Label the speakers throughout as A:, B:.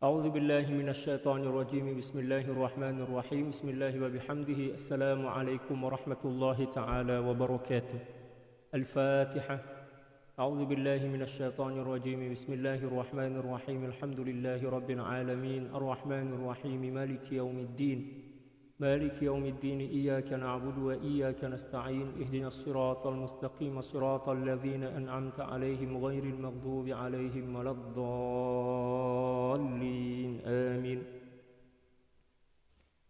A: أعوذ بالله من الشيطان الرجيم بسم الله الرحمن الرحيم بسم الله وبحمده السلام عليكم ورحمة الله تعالى وبركاته الفاتحة أعوذ بالله من الشيطان الرجيم بسم الله الرحمن الرحيم الحمد لله رب العالمين الرحمن الرحيم مالك يوم الدين إياك نعبد وإياك نستعين اهدنا الصراط المستقيم صراط الذين أنعمت عليهم غير المغضوب عليهم ولا الضالين آمين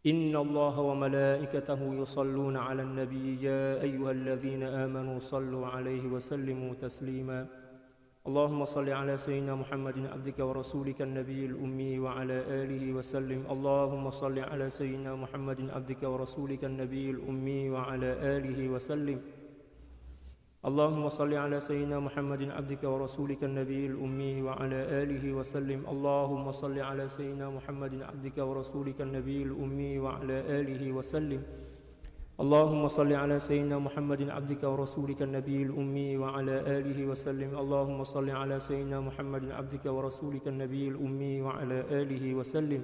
A: إن الله وملائكته يصلون على النبي يا أيها الذين آمنوا صلوا عليه وسلموا تسليما اللهم صل على سيدنا محمد عبدك ورسولك النبي الأمي وعلى آله وسلم اللهم صل على سيدنا محمد عبدك ورسولك النبي الأمي وعلى آله وسلم اللهم صل على سيدنا محمد عبدك ورسولك النبي الأمي وعلى آله وسلم اللهم صل على سيدنا محمد عبدك ورسولك النبي الأمي وعلى آله وسلم اللهم صل على سيدنا محمد عبدك ورسولك النبي الأمي وعلى آله وسلم اللهم صل على سيدنا محمد عبدك ورسولك النبي الأمي وعلى آله وسلم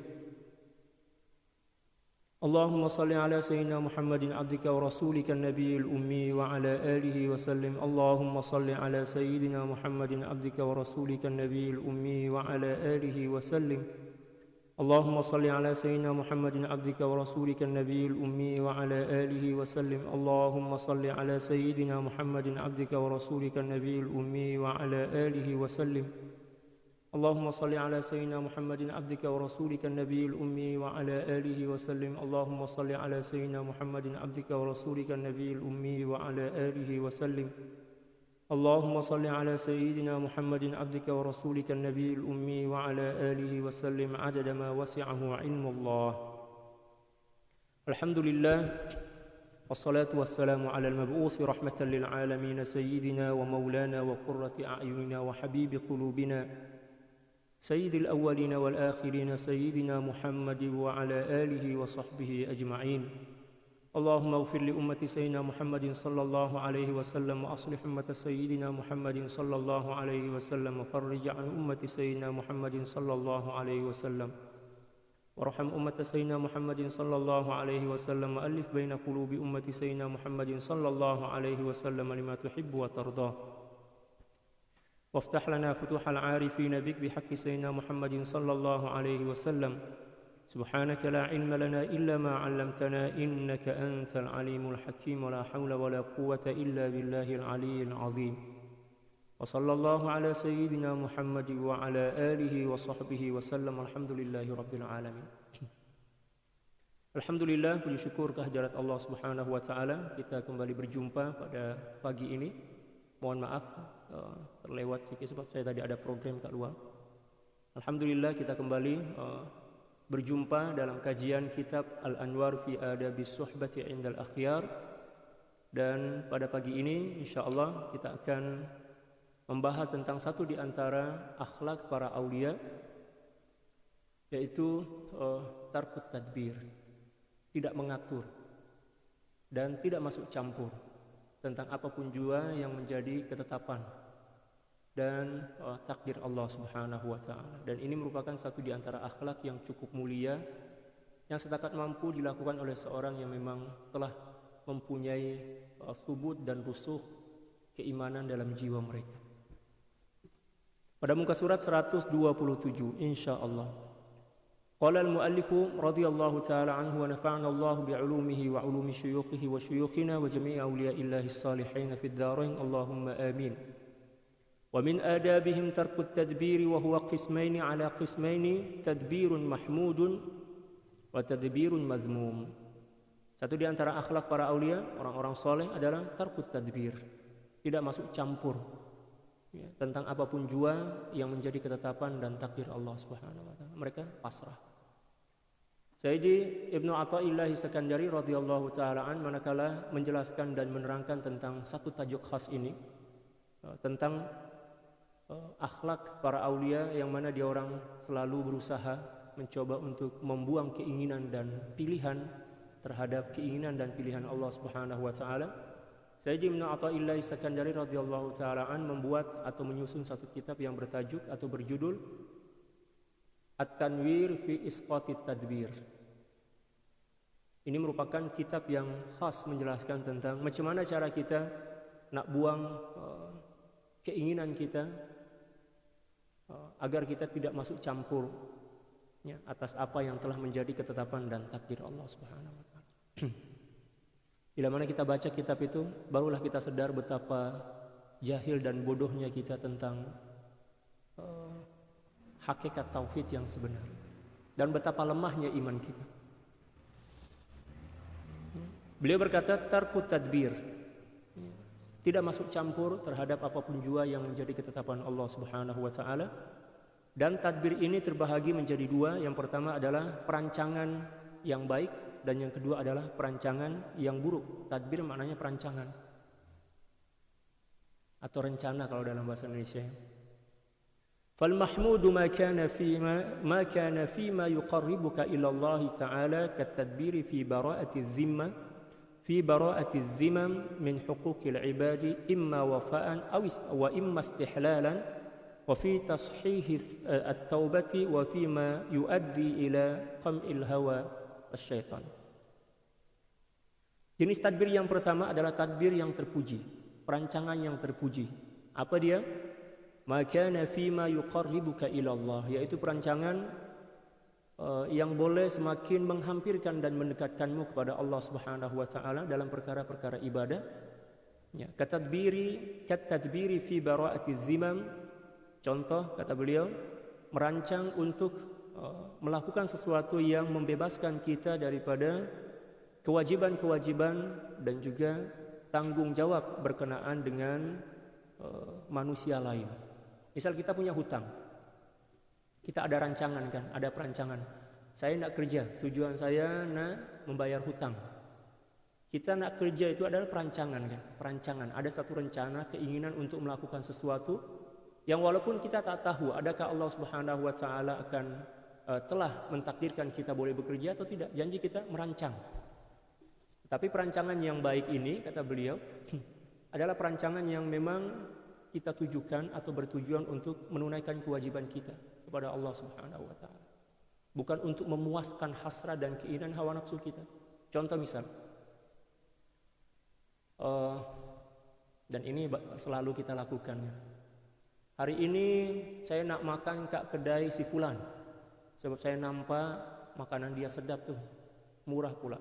A: اللهم صل على سيدنا محمد عبدك ورسولك النبي الأمي وعلى آله وسلم اللهم صل على سيدنا محمد عبدك ورسولك النبي الأمي وعلى آله وسلم اللهم صل على سيدنا محمد عبدك ورسولك النبي الأمي وعلى آله وسلم اللهم صل على سيدنا محمد عبدك ورسولك النبي الأمي وعلى آله وسلم اللهم صل على سيدنا محمد عبدك ورسولك النبي الأمي وعلى آله وسلم اللهم صل على سيدنا محمد عبدك ورسولك النبي الأمي وعلى آله وسلم اللهم صل على سيدنا محمد عبدك ورسولك النبي الأمي وعلى آله وسلم عدد ما وسعه علم الله الحمد لله والصلاة والسلام على المبعوث رحمة للعالمين سيدنا ومولانا وقرة أعيننا وحبيب قلوبنا سيد الأولين والآخرين سيدنا محمد وعلى آله وصحبه أجمعين اللهم اغفر لأمة سيدنا محمد صلى الله عليه وسلم وأصلح أمة سيدنا محمد صلى الله عليه وسلم وفرج عن أمة سيدنا محمد صلى الله عليه وسلم وارحم أمة سيدنا محمد صلى الله عليه وسلم وألف بين قلوب أمة سيدنا محمد صلى الله عليه وسلم لما تحب وترضى وافتح لنا فتوح العارفين بك بحق سيدنا محمد صلى الله عليه وسلم سبحانك لا علم لنا إلا ما علمتنا إنك أنت العليم الحكيم ولا حول ولا قوة إلا بالله العلي العظيم وصلى الله على سيدنا محمد وعلى آله وصحبه وسلم الحمد لله رب العالمين. Alhamdulillah, puji syukur kehadirat Allah Subhanahu wa taala, kita kembali berjumpa pada pagi ini. Mohon maaf terlewat sedikit sebab saya tadi ada program kat luar. Alhamdulillah kita kembali berjumpa dalam kajian kitab Al-Anwar fi Adabis Suhbati Indal Akhyar, dan pada pagi ini insyaallah kita akan membahas tentang satu di antara akhlak para aulia, yaitu tarkut tadbir, tidak mengatur dan tidak masuk campur tentang apapun jua yang menjadi ketetapan dan takdir Allah Subhanahu wa taala. Dan ini merupakan satu di antara akhlak yang cukup mulia yang setakat mampu dilakukan oleh seorang yang memang telah mempunyai thubut dan rusukh keimanan dalam jiwa mereka. Pada muka surat 127 insyaallah. Qala al-muallifu radhiyallahu ta'ala anhu wa nafa'ana Allah bi'ulumihi wa 'ulumi syuyukhihi wa syuyukhina wa jami'i awliya'illahi as-salihin fid dharain Allahumma amin. ومن آدابهم ترك التدبير وهو قسمين على قسمين تدبير محمود وتدبير مذموم. Satu di antara akhlak para aulia, orang-orang soleh adalah tarkut tadbir, tidak masuk campur ya, tentang apapun jua yang menjadi ketetapan dan takdir Allah Subhanahu wa taala. Mereka pasrah. Sayyidi Ibnu Athaillah Sakandari radhiyallahu taala an manakala menjelaskan dan menerangkan tentang satu tajuk khas ini, tentang akhlak para aulia yang mana dia orang selalu berusaha mencoba untuk membuang keinginan dan pilihan terhadap keinginan dan pilihan Allah Subhanahu wa taala. Sayyidi Ibnu Athaillah Sakandari radhiyallahu taala an membuat atau menyusun satu kitab yang bertajuk atau berjudul At-Tanwir fi Isqatit Tadbir. Ini merupakan kitab yang khas menjelaskan tentang macam mana cara kita nak buang keinginan kita agar kita tidak masuk campur ya, atas apa yang telah menjadi ketetapan dan takdir Allah Subhanahu wa taala. Bila mana kita baca kitab itu, barulah kita sadar betapa jahil dan bodohnya kita tentang hakikat tauhid yang sebenar dan betapa lemahnya iman kita. Beliau berkata tarku tadbir, tidak masuk campur terhadap apapun jua yang menjadi ketetapan Allah Subhanahu wa taala. Dan tadbir ini terbahagi menjadi dua. Yang pertama adalah perancangan yang baik dan yang kedua adalah perancangan yang buruk. Tadbir maknanya perancangan atau rencana kalau dalam bahasa Indonesia. Fal mahmudu ma kana fima yuqarribuka ila Allah taala kat tadbiri fi bara'ati dhimma في براءة الذمم من حقوق العباد إما وفاء أو إما استحلالا وفي تصحيح التوبة وفيما يؤدي إلى قمع الهوى الشيطان. Jenis tadbir yang pertama adalah tadbir yang terpuji, perancangan yang terpuji. Apa dia? Ma kana fima yuqarribuka ila Allah, yaitu perancangan yang boleh semakin menghampirkan dan mendekatkanmu kepada Allah Subhanahu wa taala dalam perkara-perkara ibadah. Ya, katadbiri fi bara'ati dzimam. Contoh kata beliau, merancang untuk melakukan sesuatu yang membebaskan kita daripada kewajiban-kewajiban dan juga tanggung jawab berkenaan dengan manusia lain. Misal kita punya hutang. Kita ada rancangan kan, ada perancangan. Saya nak kerja, tujuan saya nak membayar hutang. Kita nak kerja itu adalah perancangan kan, perancangan. Ada satu rencana, keinginan untuk melakukan sesuatu yang walaupun kita tak tahu adakah Allah Subhanahu wa taala akan telah mentakdirkan kita boleh bekerja atau tidak. Janji kita merancang. Tapi perancangan yang baik ini kata beliau adalah perancangan yang memang kita tujukan atau bertujuan untuk menunaikan kewajiban kita kepada Allah Subhanahu wa taala. Bukan untuk memuaskan hasrat dan keinginan hawa nafsu kita. Contoh misal, dan ini selalu kita lakukan. Hari ini saya nak makan kat kedai si fulan, sebab saya nampak makanan dia sedap tuh, murah pula,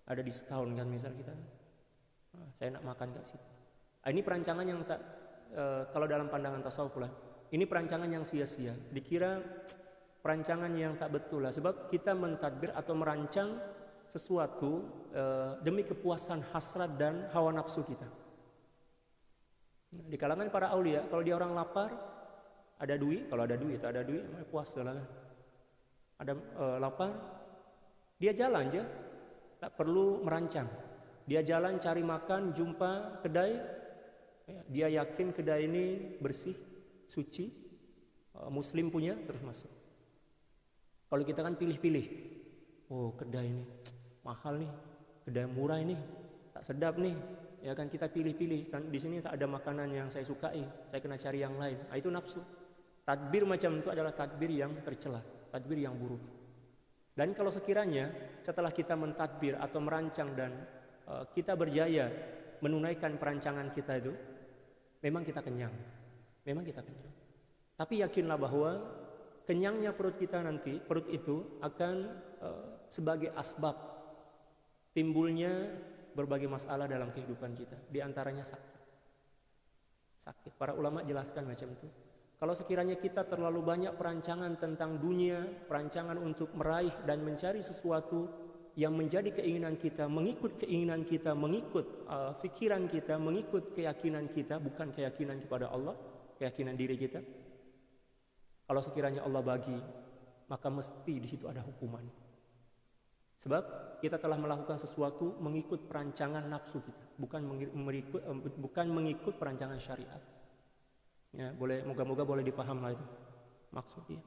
A: ada diskon kan misal kita. Saya nak makan kat situ. Ini perancangan yang tak, kalau dalam pandangan tasawuf lah, ini perancangan yang sia-sia, dikira perancangan yang tak betul lah, sebab kita mentadbir atau merancang sesuatu demi kepuasan hasrat dan hawa nafsu kita. Di kalangan para aulia, kalau dia orang lapar, ada duit, kalau ada duit, tak ada duit, puasa lah kan. Ada lapar, dia jalan aja, tak perlu merancang. Dia jalan cari makan, jumpa kedai, dia yakin kedai ini bersih, suci, muslim punya, terus masuk. Kalau kita kan pilih-pilih, oh kedai ini mahal nih, kedai murah ini tak sedap nih, ya kan kita pilih-pilih. Di sini tak ada makanan yang saya sukai, saya kena cari yang lain. Itu nafsu. Tadbir macam itu adalah tadbir yang tercela, tadbir yang buruk. Dan kalau sekiranya setelah kita mentadbir atau merancang dan kita berjaya menunaikan perancangan kita itu, memang kita kenyang. Memang kita kenyang. Tapi yakinlah bahwa kenyangnya perut kita nanti, perut itu akan sebagai asbab timbulnya berbagai masalah dalam kehidupan kita. Di antaranya sakit. Sakit. Para ulama jelaskan macam itu. Kalau sekiranya kita terlalu banyak perancangan tentang dunia, perancangan untuk meraih dan mencari sesuatu yang menjadi keinginan kita, mengikut keinginan kita, mengikut fikiran kita, mengikut keyakinan kita, bukan keyakinan kepada Allah, keyakinan diri kita. Kalau sekiranya Allah bagi, maka mesti di situ ada hukuman. Sebab kita telah melakukan sesuatu mengikut perancangan nafsu kita, bukan mengikut perancangan syariat. Ya, boleh, moga-moga boleh difaham lah itu maksudnya.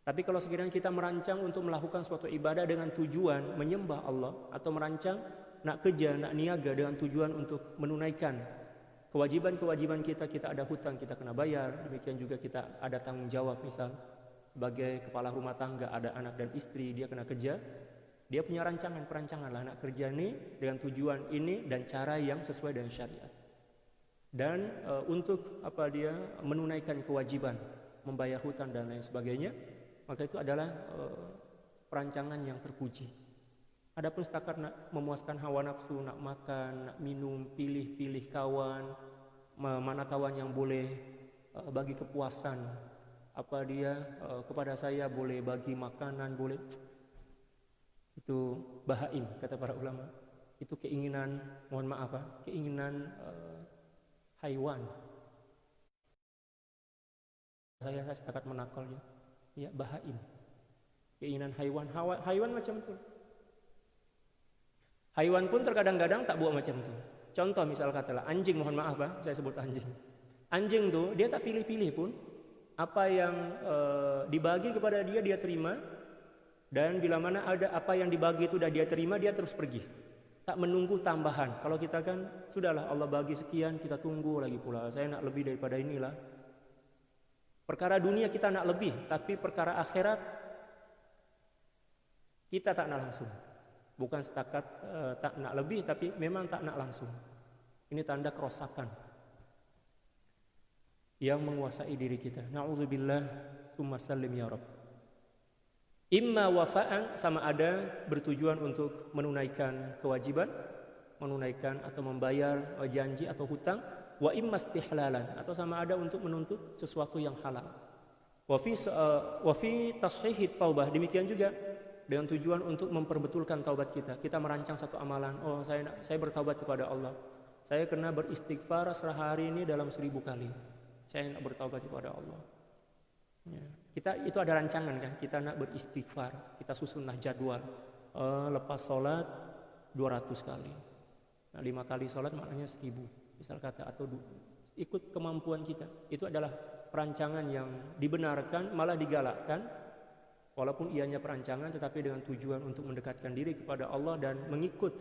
A: Tapi kalau sekiranya kita merancang untuk melakukan suatu ibadah dengan tujuan menyembah Allah, atau merancang nak kerja, nak niaga dengan tujuan untuk menunaikan kewajiban-kewajiban kita, kita ada hutang kita kena bayar, demikian juga kita ada tanggung jawab misal, sebagai kepala rumah tangga, ada anak dan istri, dia kena kerja, dia punya perancangan lah nak kerja ini dengan tujuan ini dan cara yang sesuai dengan syariat. Dan untuk dia menunaikan kewajiban, membayar hutang dan lain sebagainya, maka itu adalah perancangan yang terpuji. Adapun setakat nak memuaskan hawa nafsu, nak makan, nak minum, pilih-pilih kawan, mana kawan yang boleh bagi kepuasan, kepada saya boleh bagi makanan, boleh, itu bahaim kata para ulama. Itu keinginan, mohon maaf keinginan haiwan. Saya setakat menakalnya, ya bahaim, keinginan haiwan macam itu. Haiwan pun terkadang-kadang tak buat macam itu. Contoh misal katalah anjing, mohon maaf saya sebut anjing. Anjing tuh dia tak pilih-pilih pun, apa yang dibagi kepada dia, dia terima. Dan bila mana ada apa yang dibagi itu dah dia terima, dia terus pergi, tak menunggu tambahan. Kalau kita kan sudahlah, Allah bagi sekian, kita tunggu lagi pula, saya nak lebih daripada inilah. Perkara dunia kita nak lebih, tapi perkara akhirat kita tak nak langsung. Bukan setakat tak nak lebih, tapi memang tak nak langsung. Ini tanda kerosakan yang menguasai diri kita. Na'udzubillah, tsumma sallim ya Rabb. Imma wafa'an, sama ada bertujuan untuk menunaikan kewajiban, menunaikan atau membayar janji atau hutang. Wa imma istihlalan, atau sama ada untuk menuntut sesuatu yang halal. Wa fi tashihi taubah, demikian juga dengan tujuan untuk memperbetulkan taubat kita. Kita merancang satu amalan, saya bertaubat kepada Allah, saya kena beristighfar sehari ini dalam 1000 kali, saya nak bertaubat kepada Allah. Ya. Kita itu ada rancangan kan, kita nak beristighfar, kita susunlah jadwal. Lepas sholat 200 kali, nah 5 kali sholat maknanya 1000 misal kata, atau ikut kemampuan kita. Itu adalah perancangan yang dibenarkan, malah digalakkan, walaupun ianya perancangan tetapi dengan tujuan untuk mendekatkan diri kepada Allah dan mengikut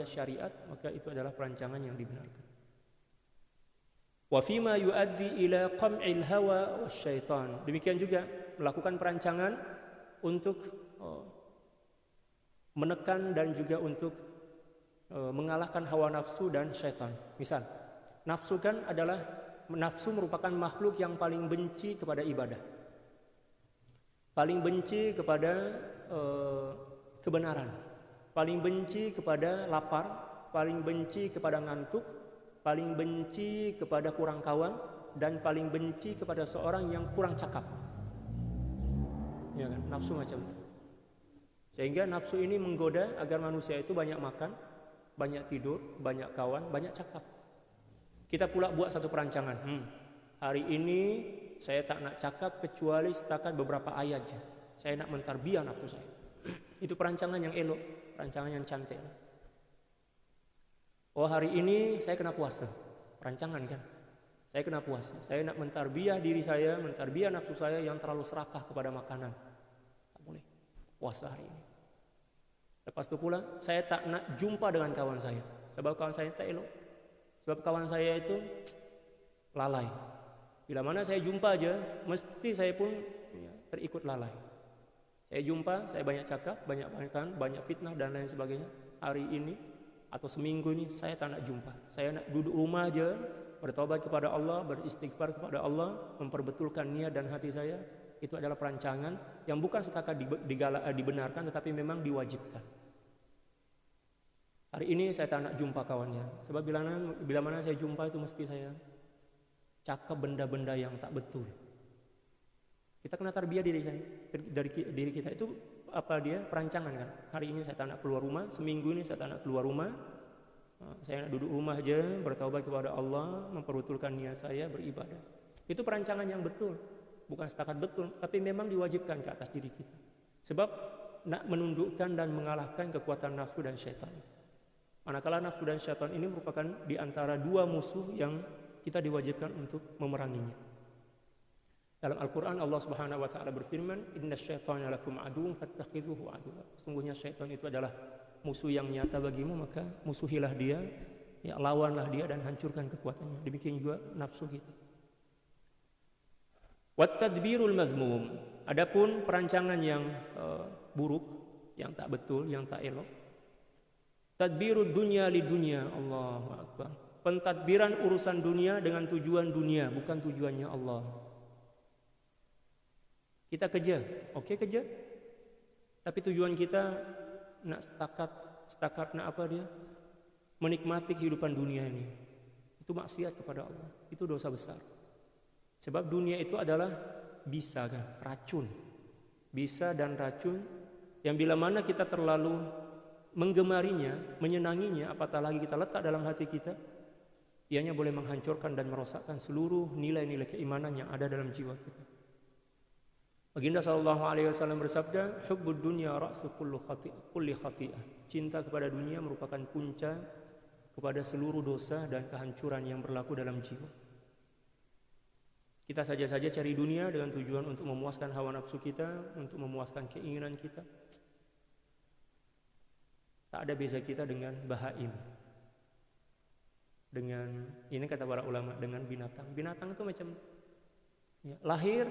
A: syariat, maka itu adalah perancangan yang dibenarkan. Wa fima yuaddi ila qam'il hawa wasyaitan, demikian juga melakukan perancangan untuk menekan dan juga untuk mengalahkan hawa nafsu dan syaitan. Misal, nafsu merupakan makhluk yang paling benci kepada ibadah, paling benci kepada kebenaran, paling benci kepada lapar, paling benci kepada ngantuk, paling benci kepada kurang kawan, dan paling benci kepada seorang yang kurang cakap. Ya kan? Nafsu macam itu. Sehingga nafsu ini menggoda agar manusia itu banyak makan, banyak tidur, banyak kawan, banyak cakap. Kita pula buat satu perancangan. Hari ini saya tak nak cakap kecuali setakat beberapa ayat saja. Saya nak mentarbiyah nafsu saya. Itu perancangan yang elok, perancangan yang cantik. Hari ini saya kena puasa, perancangan kan. Saya kena puasa, saya nak mentarbiyah diri saya, mentarbiyah nafsu saya yang terlalu serakah kepada makanan. Tak boleh puasa hari ini. Lepas itu pula saya tak nak jumpa dengan kawan saya, sebab kawan saya tak elok. Sebab kawan saya itu lalai. Bila mana saya jumpa aja, mesti saya pun terikut lalai. Saya jumpa, saya banyak cakap, banyak makan, banyak fitnah dan lain sebagainya. Hari ini atau seminggu ini saya tak nak jumpa. Saya nak duduk rumah aja, bertobat kepada Allah, beristighfar kepada Allah, memperbetulkan niat dan hati saya. Itu adalah perancangan yang bukan setakat dibenarkan, tetapi memang diwajibkan. Hari ini saya tak nak jumpa kawannya, sebab bila mana saya jumpa itu mesti saya cakap benda-benda yang tak betul. Kita kena tarbiyah dari diri kita. Itu perancangan kan. Hari ini saya tak nak keluar rumah, seminggu ini saya tak nak keluar rumah, saya nak duduk rumah aja, bertaubat kepada Allah, memperbetulkan niat saya, beribadah. Itu perancangan yang betul. Bukan setakat betul, tapi memang diwajibkan ke atas diri kita. Sebab nak menundukkan dan mengalahkan kekuatan nafsu dan syaitan. Manakala nafsu dan syaitan ini merupakan di antara dua musuh yang kita diwajibkan untuk memeranginya. Dalam Al-Quran Allah Subhanahu wa taala berfirman, "Inna syaitana lakum aduwwun fattakhidhuhu aduwwa." Sungguhnya syaitan itu adalah musuh yang nyata bagimu, maka musuhilah dia, lawanlah dia dan hancurkan kekuatannya. Demikian juga nafsu kita. Wat tadbirul mazmum. Adapun perancangan yang buruk, yang tak betul, yang tak elok. Tadbirud dunya li dunya. Allahu akbar. Pentadbiran urusan dunia dengan tujuan dunia, bukan tujuannya Allah. Kita kerja, oke kerja. Tapi tujuan kita nak setakat nak apa dia? Menikmati kehidupan dunia ini. Itu maksiat kepada Allah. Itu dosa besar. Sebab dunia itu adalah bisa kan, racun. Bisa dan racun yang bila mana kita terlalu menggemarinya, menyenanginya, apatah lagi kita letak dalam hati kita, ianya boleh menghancurkan dan merosakkan seluruh nilai-nilai keimanan yang ada dalam jiwa kita. Baginda sallallahu alaihi wasallam bersabda, "Hubbud dunya ra'su kulli khati'ah." Cinta kepada dunia merupakan punca kepada seluruh dosa dan kehancuran yang berlaku dalam jiwa. Kita saja cari dunia dengan tujuan untuk memuaskan hawa nafsu kita, untuk memuaskan keinginan kita. Tak ada beza kita dengan bahaim. Dengan, ini kata para ulama, dengan binatang. Binatang itu macam ya, lahir,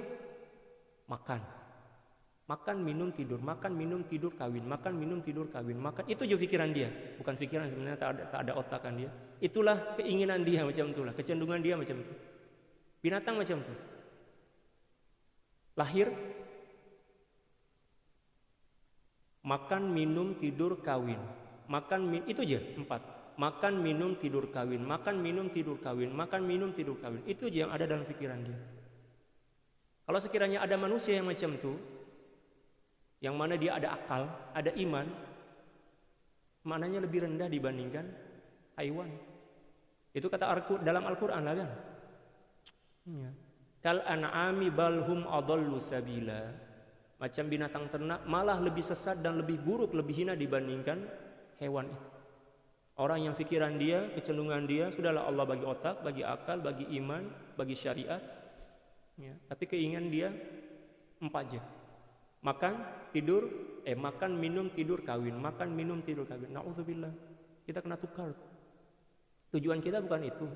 A: makan. Makan, minum, tidur. Makan, minum, tidur, kawin. Makan, minum, tidur, kawin. Makan, itu juga pikiran dia. Bukan pikiran, sebenarnya tak ada otak kan dia. Itulah keinginan dia macam itulah. Kecenderungan dia macam itu. Binatang macam itu. Lahir, makan, minum, tidur, kawin. Itu aja 4. Makan, minum, tidur, kawin. Makan, minum, tidur, kawin. Makan, minum, tidur, kawin. Itu aja yang ada dalam pikiran dia. Kalau sekiranya ada manusia yang macam itu, yang mana dia ada akal, ada iman, maknanya lebih rendah dibandingkan haiwan. Itu kata dalam Al-Quran lah kan. Ya. Kal an'ami balhum adallu sabila. Macam binatang ternak, malah lebih sesat dan lebih buruk, lebih hina dibandingkan hewan itu. Orang yang pikiran dia, kecenderungan dia, sudahlah Allah bagi otak, bagi akal, bagi iman, bagi syariat. Ya. Tapi keinginan dia 4 aja. Makan, tidur, makan, minum, tidur, kawin. Makan, minum, tidur, kawin. Na'udzubillah. Kita kena tukar. Tujuan kita bukan itu.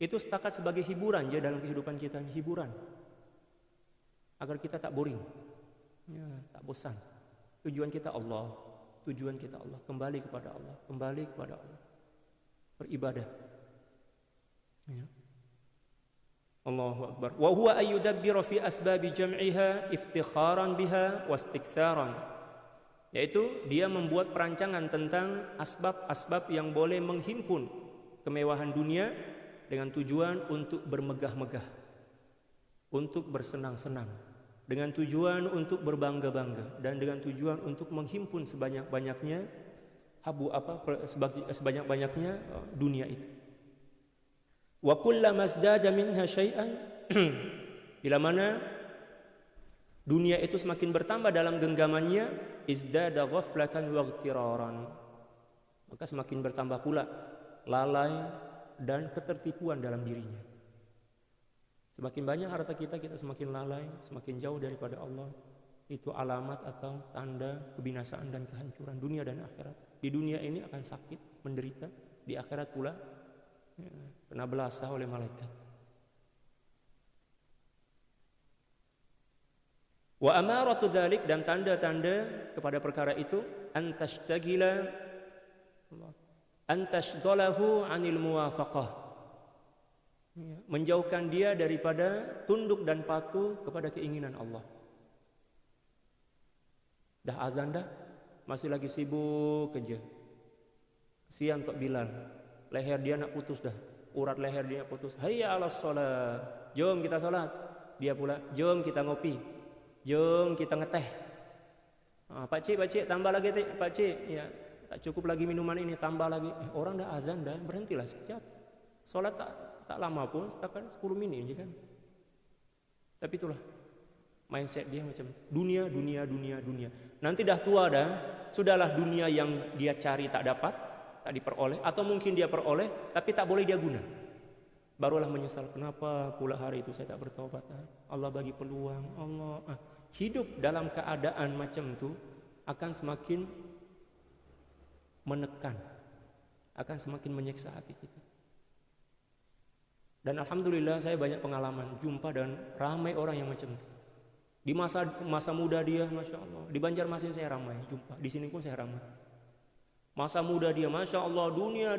A: Itu setakat sebagai hiburan aja dalam kehidupan kita. Hiburan. Agar kita tak boring. Ya, tak bosan. Tujuan kita Allah. Tujuan kita Allah. Kembali kepada Allah. Kembali kepada Allah. Beribadah. Ya. Allahu Akbar. Wa huwa ayyudabbiru fi asbabi jam'iha iftikharan biha wastiktsaran. Yaitu dia membuat perancangan tentang asbab-asbab yang boleh menghimpun kemewahan dunia dengan tujuan untuk bermegah-megah, untuk bersenang-senang, dengan tujuan untuk berbangga-bangga, dan dengan tujuan untuk menghimpun sebanyak-banyaknya sebanyak-banyaknya dunia itu. Wa kullama mazdada minha syai'an, bila mana dunia itu semakin bertambah dalam genggamannya, izdada ghaflatan wa ightiraran, maka semakin bertambah pula lalai dan ketertipuan dalam dirinya. Semakin banyak harta kita semakin lalai, semakin jauh daripada Allah. Itu alamat atau tanda kebinasaan dan kehancuran dunia dan akhirat. Di dunia ini akan sakit, menderita. Di akhirat pula kena belasah oleh malaikat. Wa amaratu dzalik, dan tanda-tanda kepada perkara itu, antashghalahu 'anil muwafaqah, menjauhkan dia daripada tunduk dan patuh kepada keinginan Allah. Dah azan dah, masih lagi sibuk kerja. Kesian Tok Bilal, leher dia nak putus dah, urat leher dia putus. Hayya 'alas shalah, jom kita salat. Dia pula, jom kita ngopi, jom kita ngeteh. Pak cik tambah lagi Pak cik, ya tak cukup lagi minuman ini, tambah lagi. Orang dah azan dah, berhentilah sekejap. Solat tak lama pun, setakat 10 minit je kan. Tapi itulah mindset dia macam dunia. Nanti dah tua dah, sudahlah dunia yang dia cari tak dapat, tak diperoleh, atau mungkin dia peroleh tapi tak boleh dia guna. Barulah menyesal, kenapa pula hari itu saya tak bertaubat. Allah bagi peluang. Hidup dalam keadaan macam itu akan semakin menekan, akan semakin menyiksa hati kita. Dan alhamdulillah saya banyak pengalaman jumpa dan ramai orang yang macam itu. Di masa muda dia, masya Allah. Di Banjarmasin saya ramai jumpa. Di sini pun saya ramai. Masa muda dia, masya Allah, dunia,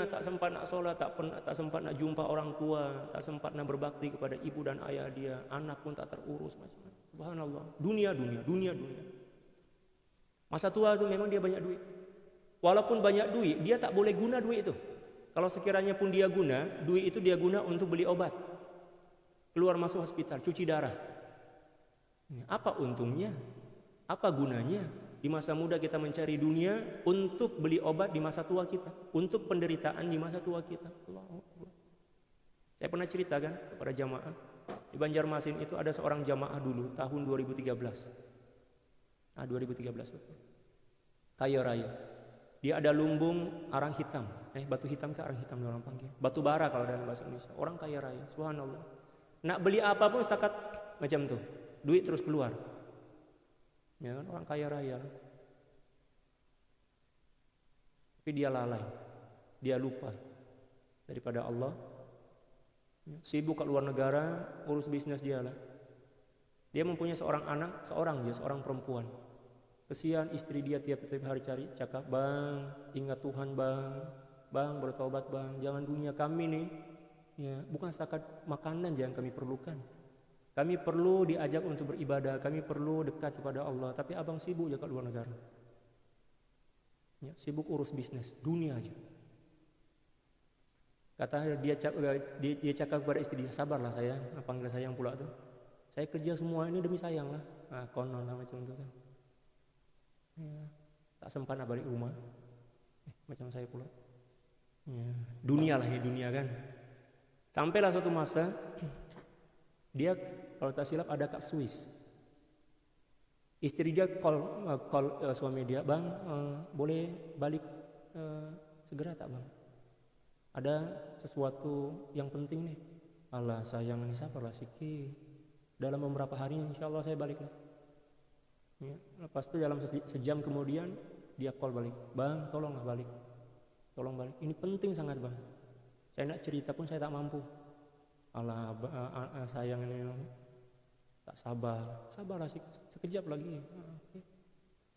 A: tak sempat nak sholat, tak sempat nak jumpa orang tua, tak sempat nak berbakti kepada ibu dan ayah dia, anak pun tak terurus, macam-macam. Subhanallah, dunia. Masa tua itu memang dia banyak duit. Walaupun banyak duit, dia tak boleh guna duit itu. Kalau sekiranya pun dia guna, duit itu dia guna untuk beli obat, keluar masuk hospital, cuci darah. Apa untungnya? Apa gunanya? Di masa muda kita mencari dunia untuk beli obat di masa tua kita, untuk penderitaan di masa tua kita. Saya pernah ceritakan kepada jamaah di Banjarmasin itu ada seorang jamaah dulu tahun 2013. 2013 betul. Kaya raya. Dia ada lumbung arang hitam. Batu hitam ke arang hitam orang panggil. Batu bara kalau dalam bahasa Indonesia. Orang kaya raya, subhanallah. Nak beli apapun setakat macam tu. Duit terus keluar. Ya kan, orang kaya raya. Tapi dia lalai. Dia lupa daripada Allah. Sibuk ke luar negara, urus bisnis dia lah. Dia mempunyai seorang anak, seorang perempuan. Kesian istri dia tiap hari cakap, bang, ingat Tuhan bang, bertobat bang, jangan dunia kami nih, ya bukan setakat makanan yang kami perlukan. Kami perlu diajak untuk beribadah, kami perlu dekat kepada Allah, tapi abang sibuk jaga luar negara. Ya, sibuk urus bisnis, dunia aja. Kata dia cakap kepada istri dia, sabarlah sayang, panggil sayang pula tuh. Saya kerja semua ini demi sayang lah. Konon lah macam itu kan. Ya, tak sempat nak balik rumah. Macam saya pula. Ya, dunia lah ini dunia kan. Sampailah suatu masa dia kalau tak silap ada kat Swiss. Istri dia call suami dia, bang, boleh balik segera tak bang? Ada sesuatu yang penting nih. Alah sayang ini sabarlah sikit. Dalam beberapa hari insya Allah saya balik lah. Ya, lepas itu dalam sejam kemudian dia call balik, bang tolonglah balik, tolong balik, ini penting sangat bang, saya nak cerita pun saya tak mampu. Alah sayang ini tak sabarlah sekejap lagi.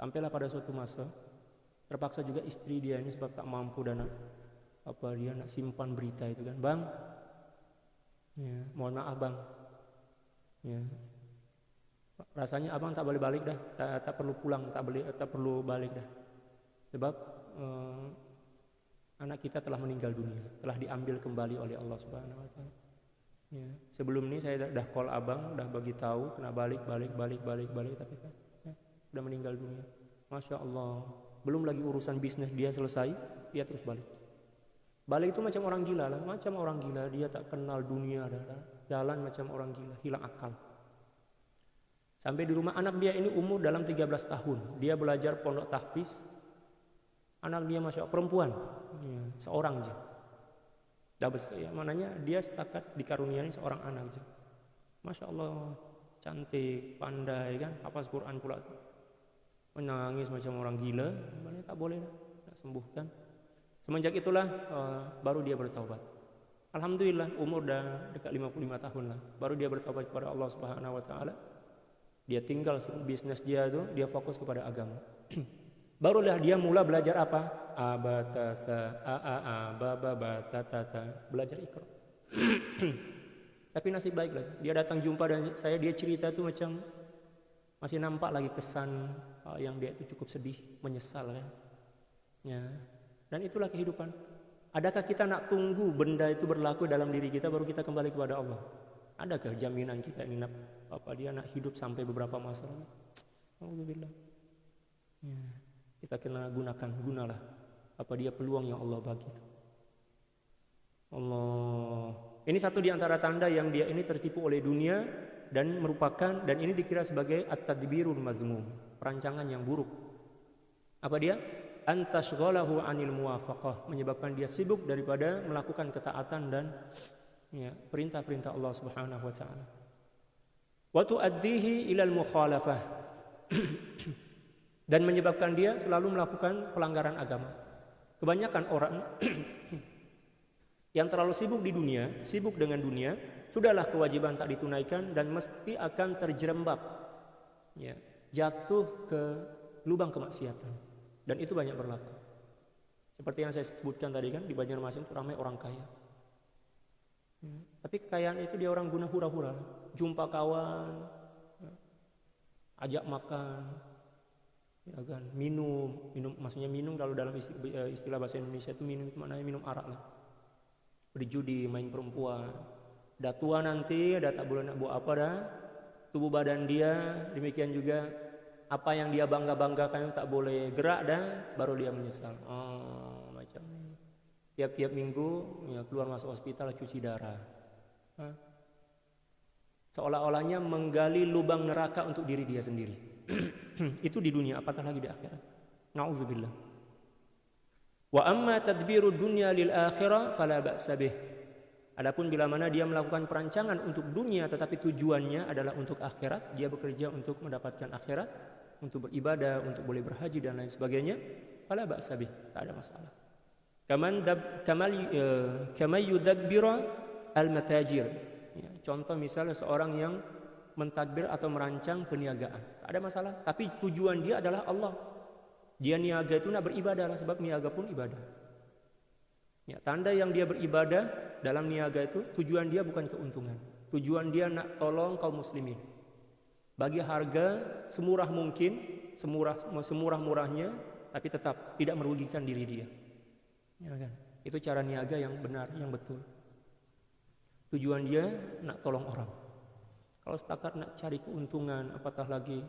A: Sampailah pada suatu masa terpaksa juga istri dia ini sebab tak mampu dan dia nak simpan berita itu kan, bang, ya, mohon maaf bang, ya, rasanya abang tak boleh balik dah, tak perlu pulang, tak perlu balik dah, sebab anak kita telah meninggal dunia, telah diambil kembali oleh Allah Subhanahu Wa Taala. Ya, sebelum ini saya dah call abang, dah bagi tahu kena balik, tapi kan, ya, sudah meninggal dunia. Masya Allah, belum lagi urusan bisnis dia selesai, dia terus balik. Balik itu macam orang gila lah, dia tak kenal dunia, jalan macam orang gila, hilang akal. Sampai di rumah anak dia ini umur dalam 13 tahun. Dia belajar pondok tahfiz. Anak dia masya Allah perempuan, ya, seorang aja. Dah besar, ya, mananya dia setakat dikaruniai seorang anak aja. Masya Allah, cantik, pandai kan, hafaz Quran pula. Menangis macam orang gila, maknanya tak boleh, tak sembuhkan. Semenjak itulah baru dia bertaubat. Alhamdulillah umur dah dekat 55 tahun lah. Baru dia bertaubat kepada Allah Subhanahu Wa Taala. Dia tinggal bisnis dia tu, dia fokus kepada agama. Barulah dia mula belajar apa? Abatasa, batatata, belajar Iqra. Tapi nasib baik lagi. Dia datang jumpa dan dia cerita tu macam masih nampak lagi kesan yang dia itu cukup sedih, menyesal kan. Ya. Dan itulah kehidupan. Adakah kita nak tunggu benda itu berlaku dalam diri kita baru kita kembali kepada Allah? Adakah jaminan kita ini dia nak hidup sampai beberapa masa lagi? Alhamdulillah. Ya, kita kena gunalah dia peluang yang Allah bagi itu. Allah. Ini satu di antara tanda yang dia ini tertipu oleh dunia dan ini dikira sebagai at-tadbirul mazmum, perancangan yang buruk. Apa dia? Antashghalahu 'anil muwafaqah, menyebabkan dia sibuk daripada melakukan ketaatan dan ya, perintah-perintah Allah Subhanahu Wa Taala. Wa tuaddihi ilal mukhalafah dan menyebabkan dia selalu melakukan pelanggaran agama. Kebanyakan orang Yang terlalu sibuk di dunia, sibuk dengan dunia, sudahlah kewajiban tak ditunaikan dan mesti akan terjerembab, ya, jatuh ke lubang kemaksiatan. Dan itu banyak berlaku. Seperti yang saya sebutkan tadi kan, di Banjarmasin itu ramai orang kaya. Ya, tapi kekayaan itu dia orang guna hura-hura, jumpa kawan, ya, ajak makan, ya kan, minum, maksudnya minum kalau dalam istilah bahasa Indonesia itu minum itu maknanya minum arak lah. Berjudi, main perempuan. Dah tua nanti, dah tak boleh nak buat apa dah. Tubuh badan dia, demikian juga apa yang dia bangga-banggakan tak boleh gerak dah, baru dia menyesal. Macam ni. Tiap-tiap minggu ya, keluar masuk hospital cuci darah. Seolah-olahnya menggali lubang neraka untuk diri dia sendiri. Itu di dunia, apatah lagi di akhirat. Na'udzubillah. Wa amma tadbiru dunya lil akhirah fala ba'sa bih. Adapun bila mana dia melakukan perancangan untuk dunia tetapi tujuannya adalah untuk akhirat, dia bekerja untuk mendapatkan akhirat, untuk beribadah, untuk boleh berhaji dan lain sebagainya, fala ba'sa bih, tak ada masalah. Kama yudabbiru al-matajir. Ya, contoh misalnya seorang yang mentadbir atau merancang perniagaan, tak ada masalah, tapi tujuan dia adalah Allah. Dia niaga itu nak beribadah lah, sebab niaga pun ibadah. Ya, tanda yang dia beribadah dalam niaga itu tujuan dia bukan keuntungan. Tujuan dia nak tolong kaum muslimin. Bagi harga semurah mungkin, semurah-murahnya, tapi tetap tidak merugikan diri dia. Ya kan? Itu cara niaga yang benar, yang betul. Tujuan dia nak tolong orang. Kalau setakat nak cari keuntungan, apatah lagi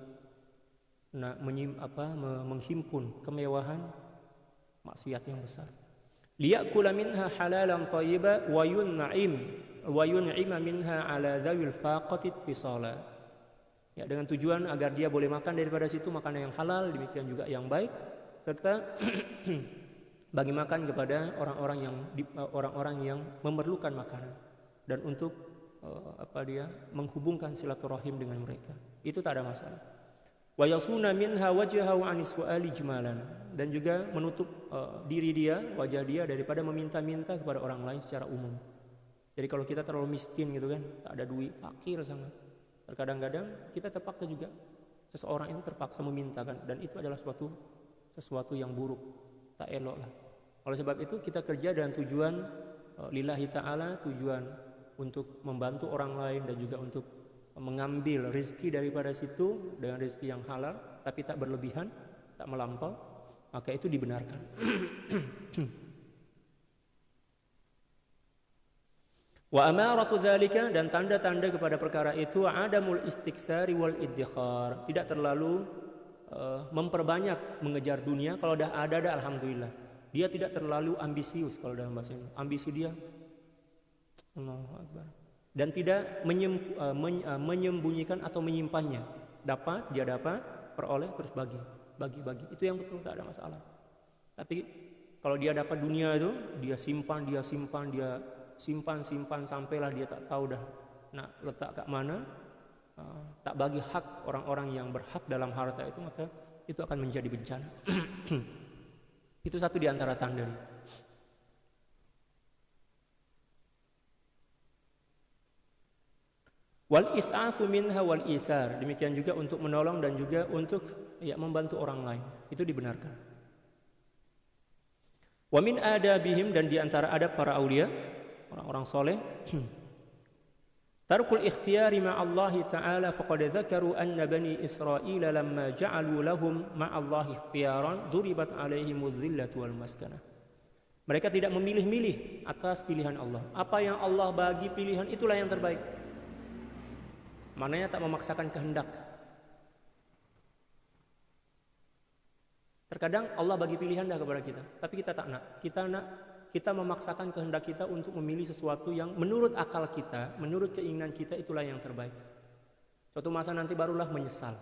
A: nak menghimpun kemewahan, maksiat yang besar. Liyakula minha halalan thayyiban wa yun'ima minha ala dzawil faqati ittisala. Ya, dengan tujuan agar dia boleh makan daripada situ makanan yang halal, demikian juga yang baik, serta bagi makan kepada orang-orang yang memerlukan makanan dan untuk menghubungkan silaturahim dengan mereka. Itu tak ada masalah. Wa yasuna minha wajhahu anis su'ali jmalan, dan juga menutup diri dia, wajah dia daripada meminta-minta kepada orang lain secara umum. Jadi kalau kita terlalu miskin gitu kan, tak ada duit, fakir sangat, terkadang-kadang kita terpaksa juga, seseorang itu terpaksa memintakan, dan itu adalah sesuatu yang buruk, tak elok lah. Oleh sebab itu kita kerja dengan tujuan lillahi ta'ala, tujuan untuk membantu orang lain dan juga untuk mengambil rezeki daripada situ dengan rezeki yang halal, tapi tak berlebihan, tak melampau, maka itu dibenarkan. Wa amaratu dzalika, dan tanda-tanda kepada perkara itu adamul istiktsari wal iddikhar, tidak terlalu memperbanyak mengejar dunia. Kalau dah ada alhamdulillah. Dia tidak terlalu ambisius kalau dalam bahasa ini. Ambisi dia Allahu Akbar. Dan tidak menyembunyikan atau menyimpannya. Dia dapat, peroleh, terus bagi. Itu yang betul, tak ada masalah. Tapi kalau dia dapat dunia itu, dia simpan sampailah dia tak tahu dah nak letak kat mana, tak bagi hak orang-orang yang berhak dalam harta itu, maka itu akan menjadi bencana. Itu satu di antara tanda dia. Wal is'afu minha wal isar, demikian juga untuk menolong dan juga untuk membantu orang lain, itu dibenarkan. Wa min adabihim, dan di antara adab para aulia, orang-orang soleh, tarkul ikhtiyari ma'allahi ta'ala, faqad dzakaru anna bani Israil lamma ja'alu lahum ma'allahi ikhtiyaran duribat alaihimuz zillatu wal maskanah. Mereka tidak memilih-milih atas pilihan Allah. Apa yang Allah bagi pilihan, itulah yang terbaik. Maknanya tak memaksakan kehendak. Terkadang Allah bagi pilihan dah kepada kita, tapi kita tak nak. Kita memaksakan kehendak kita untuk memilih sesuatu yang menurut akal kita, menurut keinginan kita, itulah yang terbaik. Suatu masa nanti barulah menyesal.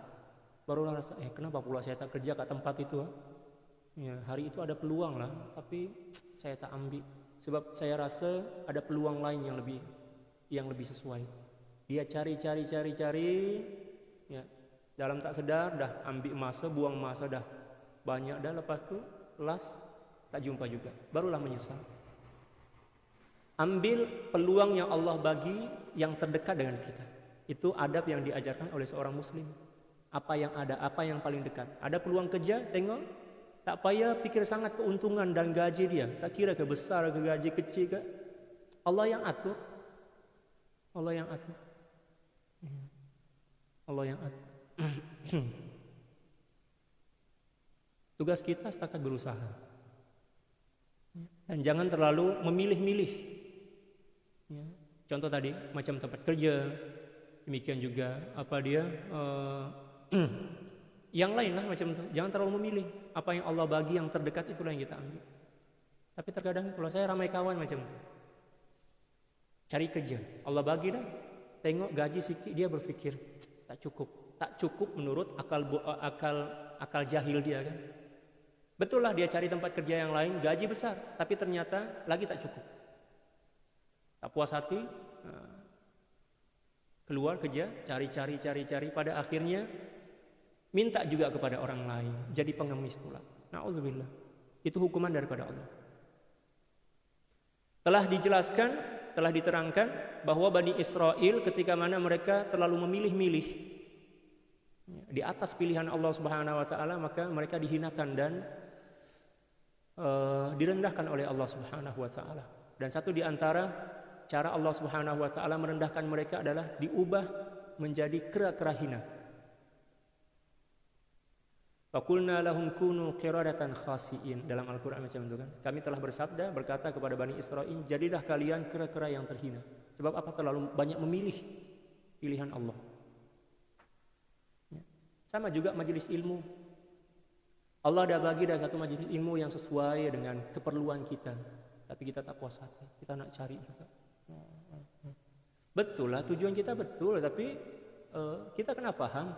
A: Barulah rasa, kenapa pula saya tak kerja kat tempat itu? Ya, hari itu ada peluang lah, tapi saya tak ambil. Sebab saya rasa ada peluang lain yang lebih sesuai. Dia cari, ya, dalam tak sedar dah ambil masa, buang masa dah banyak dah, lepas tu las tak jumpa juga, barulah menyesal. Ambil peluang yang Allah bagi yang terdekat dengan kita. Itu adab yang diajarkan oleh seorang muslim. Apa yang ada, apa yang paling dekat. Ada peluang kerja, tengok. Tak payah pikir sangat keuntungan dan gaji dia. Tak kira ke besar ke gaji kecil ke. Allah yang atur. Allah yang atur. Allah yang atur. Tugas kita setakat berusaha. Dan jangan terlalu memilih-milih. Contoh tadi, macam tempat kerja. Demikian juga apa dia yang lain lah macam itu. Jangan terlalu memilih. Apa yang Allah bagi yang terdekat itulah yang kita ambil. Tapi terkadang kalau saya ramai kawan macam itu. Cari kerja. Allah bagi dah. Tengok gaji sikit dia berfikir tak cukup. Tak cukup menurut akal jahil dia kan. Betul lah dia cari tempat kerja yang lain gaji besar, tapi ternyata lagi tak cukup. Tak puas hati, keluar kerja, cari, pada akhirnya minta juga kepada orang lain, jadi pengemis pula. Na'udzubillah. Itu hukuman daripada Allah. Telah dijelaskan, telah diterangkan bahwa Bani Israel ketika mana mereka terlalu memilih-milih di atas pilihan Allah Subhanahu wa taala, maka mereka dihinakan dan direndahkan oleh Allah Subhanahu wa taala. Dan satu di antara cara Allah Subhanahu wa taala merendahkan mereka adalah diubah menjadi kera-kera hina. Faqulna lahum kunu qiradatan khasiin, dalam Al-Qur'an macam itu kan. Kami telah bersabda berkata kepada Bani Israel, jadilah kalian kera-kera yang terhina. Sebab apa? Terlalu banyak memilih pilihan Allah. Sama juga majelis ilmu. Allah dah bagi dah satu majelis ilmu yang sesuai dengan keperluan kita, tapi kita tak puas hati, kita nak cari juga. Betul lah tujuan kita betul, tapi kita kena faham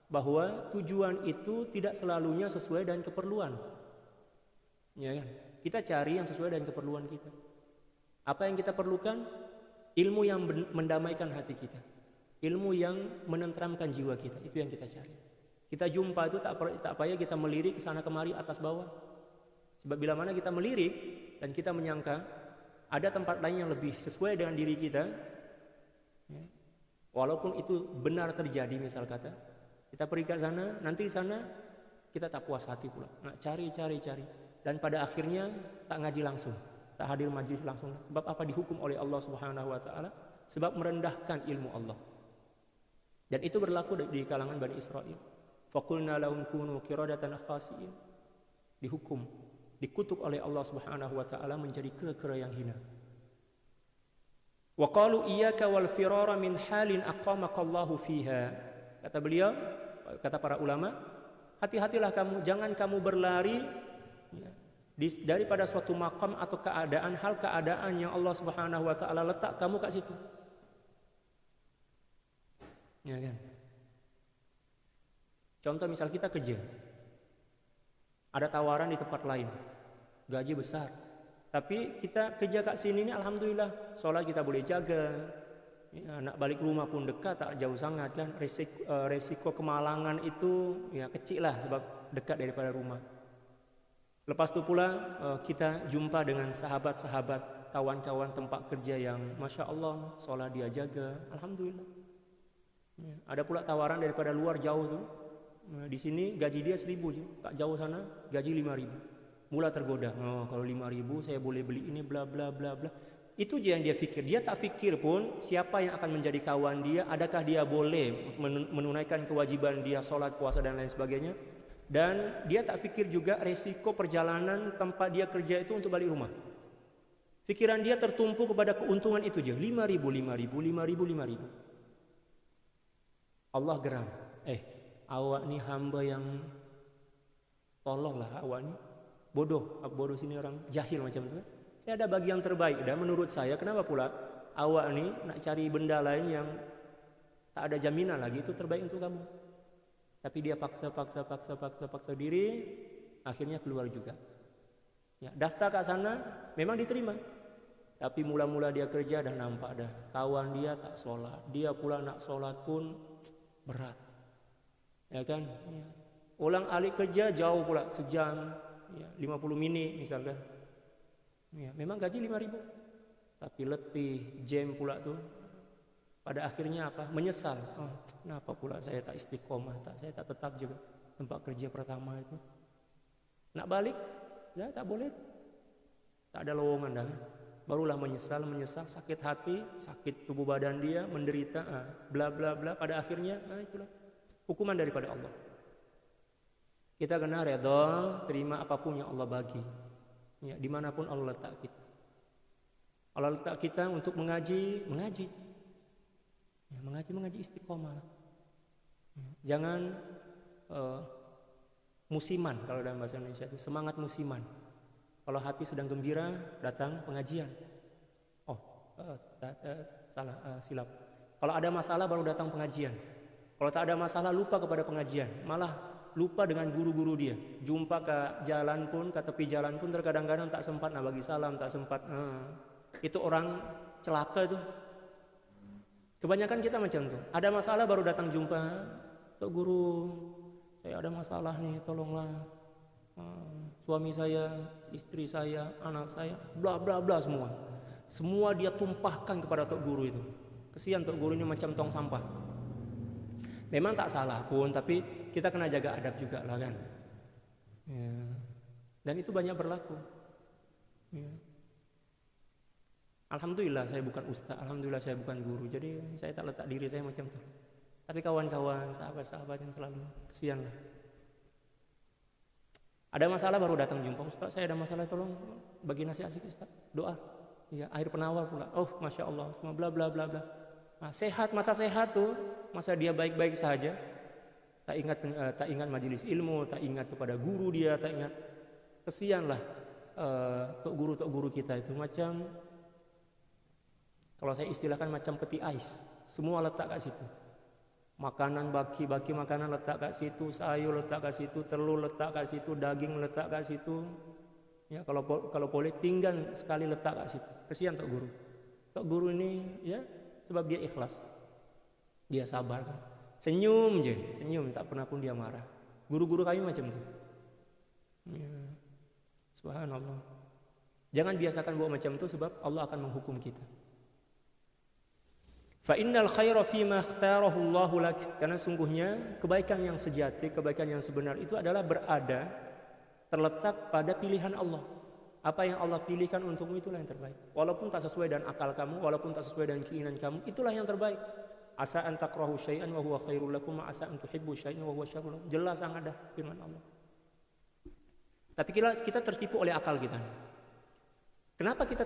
A: bahwa tujuan itu tidak selalunya sesuai dengan keperluan. Ya kan? Kita cari yang sesuai dengan keperluan kita. Apa yang kita perlukan? Ilmu yang mendamaikan hati kita, ilmu yang menenteramkan jiwa kita, itu yang kita cari. Kita jumpa itu tak payah kita melirik ke sana kemari atas bawah. Sebab bila mana kita melirik dan kita menyangka ada tempat lain yang lebih sesuai dengan diri kita, ya, walaupun itu benar terjadi, misal kata kita pergi ke sana, nanti di sana kita tak puas hati pula, nak cari, dan pada akhirnya tak ngaji langsung, tak hadir majlis langsung. Sebab apa? Dihukum oleh Allah Subhanahu wa taala, sebab merendahkan ilmu Allah. Dan itu berlaku di kalangan Bani Israel. Faqulna lahum kunu qiradatan khasiin. Dihukum, dikutuk oleh Allah Subhanahu wa taala menjadi kera-kera yang hina. Wa qalu iyyaka wal firara min halin aqamaqallahu fiha. Kata beliau, kata para ulama, hati-hatilah kamu, jangan kamu berlari daripada suatu makam atau keadaan, hal keadaan yang Allah Subhanahu wa taala letak kamu kat situ. Ya kan? Contoh misal kita kerja, ada tawaran di tempat lain, gaji besar, tapi kita kerja kat sini ni alhamdulillah, solat kita boleh jaga, ya, nak balik rumah pun dekat, tak jauh sangat kan. Resiko kemalangan itu ya kecil lah sebab dekat daripada rumah. Lepas tu pula kita jumpa dengan sahabat-sahabat, kawan-kawan tempat kerja yang masya Allah solat dia jaga, alhamdulillah. Ya, ada pula tawaran daripada luar jauh tu. Di sini gaji dia 1.000 je, tak jauh sana gaji 5.000. Mula tergoda, kalau 5.000 saya boleh beli ini bla bla bla bla. Itu je yang dia fikir. Dia tak fikir pun siapa yang akan menjadi kawan dia, adakah dia boleh menunaikan kewajiban dia, solat, puasa dan lain sebagainya. Dan dia tak fikir juga resiko perjalanan tempat dia kerja itu untuk balik rumah. Pikiran dia tertumpu kepada keuntungan itu je, 5.000. Allah geram. Awak ni hamba yang tolol lah, awak ni bodoh. Bodoh sini orang jahil macam tu. Saya ada bagi yang terbaik dan menurut saya, kenapa pula awak ni nak cari benda lain yang tak ada jaminan lagi, itu terbaik untuk kamu. Tapi dia paksa diri, akhirnya keluar juga. Ya, daftar kat sana memang diterima. Tapi mula-mula dia kerja dah nampak dah kawan dia tak solat, dia pula nak solat pun berat. Ya kan? Ya. Ulang alik kerja jauh pula, sejam, ya, 50 minit misalkan. Ya, memang gaji 5.000. tapi letih, jam pula tuh. Pada akhirnya apa? Menyesal. Oh, kenapa pula saya tak istiqomah, saya tak tetap juga tempat kerja pertama itu. Nak balik, ya tak boleh. Tak ada lowongan dah. Barulah menyesal, sakit hati, sakit tubuh badan dia, menderita, bla bla bla. Pada akhirnya, itulah hukuman daripada Allah. Kita kena redha, terima apapun yang Allah bagi. Ya, dimanapun Allah letak kita. Allah letak kita untuk mengaji. Ya, mengaji istiqomah. Ya, jangan musiman kalau dalam bahasa Indonesia itu semangat musiman. Kalau hati sedang gembira datang pengajian. Silap. Kalau ada masalah baru datang pengajian. Kalau tak ada masalah lupa kepada pengajian, malah lupa dengan guru-guru dia. Jumpa ke jalan pun, ke tepi jalan pun terkadang-kadang tak sempat bagi salam, tak sempat. Itu orang celaka itu. Kebanyakan kita macam tu. Ada masalah baru datang jumpa. Tok guru, saya ada masalah nih, tolonglah. Suami saya, istri saya, anak saya, bla bla bla semua. Semua dia tumpahkan kepada tok guru itu. Kesian tok guru ini macam tong sampah. Memang tak salah pun, tapi kita kena jaga adab juga lah kan. Ya. Dan itu banyak berlaku. Ya. Alhamdulillah saya bukan ustaz, alhamdulillah saya bukan guru, jadi saya tak letak diri saya macam itu. Tapi kawan-kawan, sahabat-sahabat yang selalu kesian lah. Ada masalah baru datang jumpa, ustaz saya ada masalah, tolong bagi nasihat sikit ustaz, doa. Ya, air penawar pula. Oh, masya Allah, semua bla bla bla bla. Nah, sehat, masa sehat tuh, masa dia baik-baik saja. Tak ingat majelis ilmu, tak ingat kepada guru dia, tak ingat. Kesianlah tok guru kita itu macam, kalau saya istilahkan macam peti ais, semua letak kat situ. Makanan baki makanan letak kat situ, sayur letak kat situ, telur letak kat situ, daging letak kat situ. Ya, kalau boleh pinggan sekali letak kat situ. Kesian tok guru. Tok guru ini ya sebab dia ikhlas. Dia sabar kan. Senyum je, senyum, tak pernah pun dia marah. Guru-guru kami macam tu. Ya. Subhanallah. Jangan biasakan buat macam tu sebab Allah akan menghukum kita. Fa innal khaira fima ikhtarahu Allah lak. Karena sungguhnya kebaikan yang sejati, kebaikan yang sebenar itu adalah berada terletak pada pilihan Allah. Apa yang Allah pilihkan untukmu itulah yang terbaik. Walaupun tak sesuai dengan akal kamu, walaupun tak sesuai dengan keinginan kamu, itulah yang terbaik. Asa an takrahu syai'an wa huwa khairul lakum, asa an tuhibbu syai'an wa huwa syarrul lakum. Jelas sangat dah firman Allah. Tapi kita tertipu oleh akal kita. Kenapa kita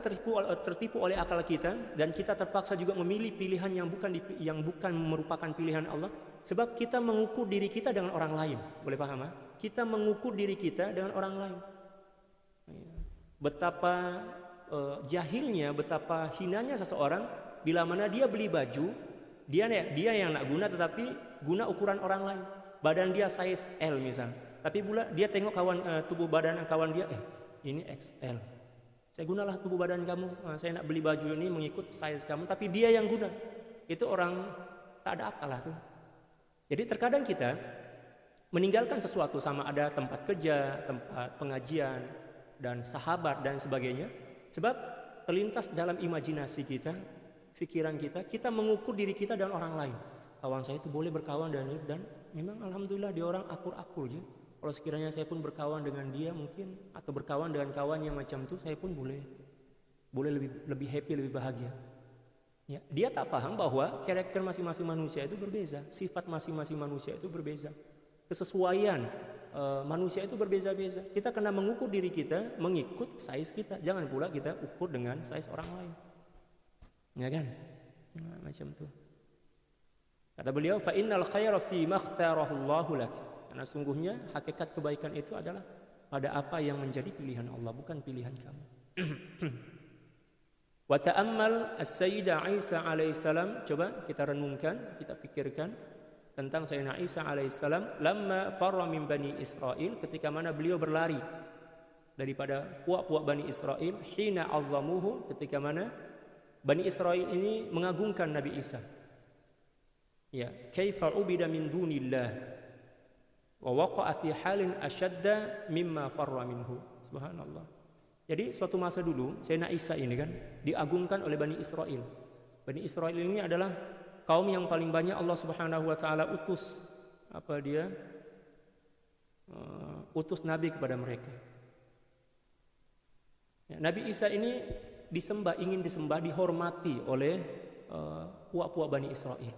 A: tertipu oleh akal kita dan kita terpaksa juga memilih pilihan yang bukan merupakan pilihan Allah? Sebab kita mengukur diri kita dengan orang lain. Boleh paham? Kita mengukur diri kita dengan orang lain. Betapa jahilnya, betapa hinanya seseorang bila mana dia beli baju, dia yang nak guna tetapi guna ukuran orang lain. Badan dia size L misal, tapi pula dia tengok tubuh badan kawan dia, ini XL. Saya gunalah tubuh badan kamu, saya nak beli baju ini mengikut size kamu, tapi dia yang guna. Itu orang tak ada akal lah tuh. Jadi terkadang kita meninggalkan sesuatu, sama ada tempat kerja, tempat pengajian, dan sahabat dan sebagainya, sebab terlintas dalam imajinasi kita, pikiran kita mengukur diri kita dan orang lain. Kawan saya itu boleh berkawan dan memang alhamdulillah dia orang akur-akur je. Kalau sekiranya saya pun berkawan dengan dia mungkin, atau berkawan dengan kawan yang macam itu, saya pun boleh lebih happy, lebih bahagia. Ya, dia tak faham bahwa karakter masing-masing manusia itu berbeza, sifat masing-masing manusia itu berbeza, kesesuaian manusia itu berbeza-beza. Kita kena mengukur diri kita mengikut size kita, jangan pula kita ukur dengan size orang lain. Ya kan? Nah, macam tu. Kata beliau, fa innal khaira fi ma ikhtarahu Allahu lak. Karena sungguhnya hakikat kebaikan itu adalah pada apa yang menjadi pilihan Allah, bukan pilihan kamu. Wa ta'ammal as-sayyidah Isa alaihissalam. Coba kita renungkan, kita pikirkan tentang Sayyidina Isa alaihissalam. Lamma farra min Bani Israel, ketika mana beliau berlari daripada puak-puak Bani Israel. Hina azzamuhu, ketika mana Bani Israel ini mengagungkan Nabi Isa. Ya, kaifa ubida min dunillah wa waqa'a fi halin ashadda mimma farra minhu. Subhanallah. Jadi suatu masa dulu Sayyidina Isa ini kan diagungkan oleh Bani Israel. Bani Israel ini adalah kaum yang paling banyak Allah Subhanahu wa taala utus utus nabi kepada mereka. Ya, Nabi Isa ini ingin disembah, dihormati oleh puak-puak Bani Israel.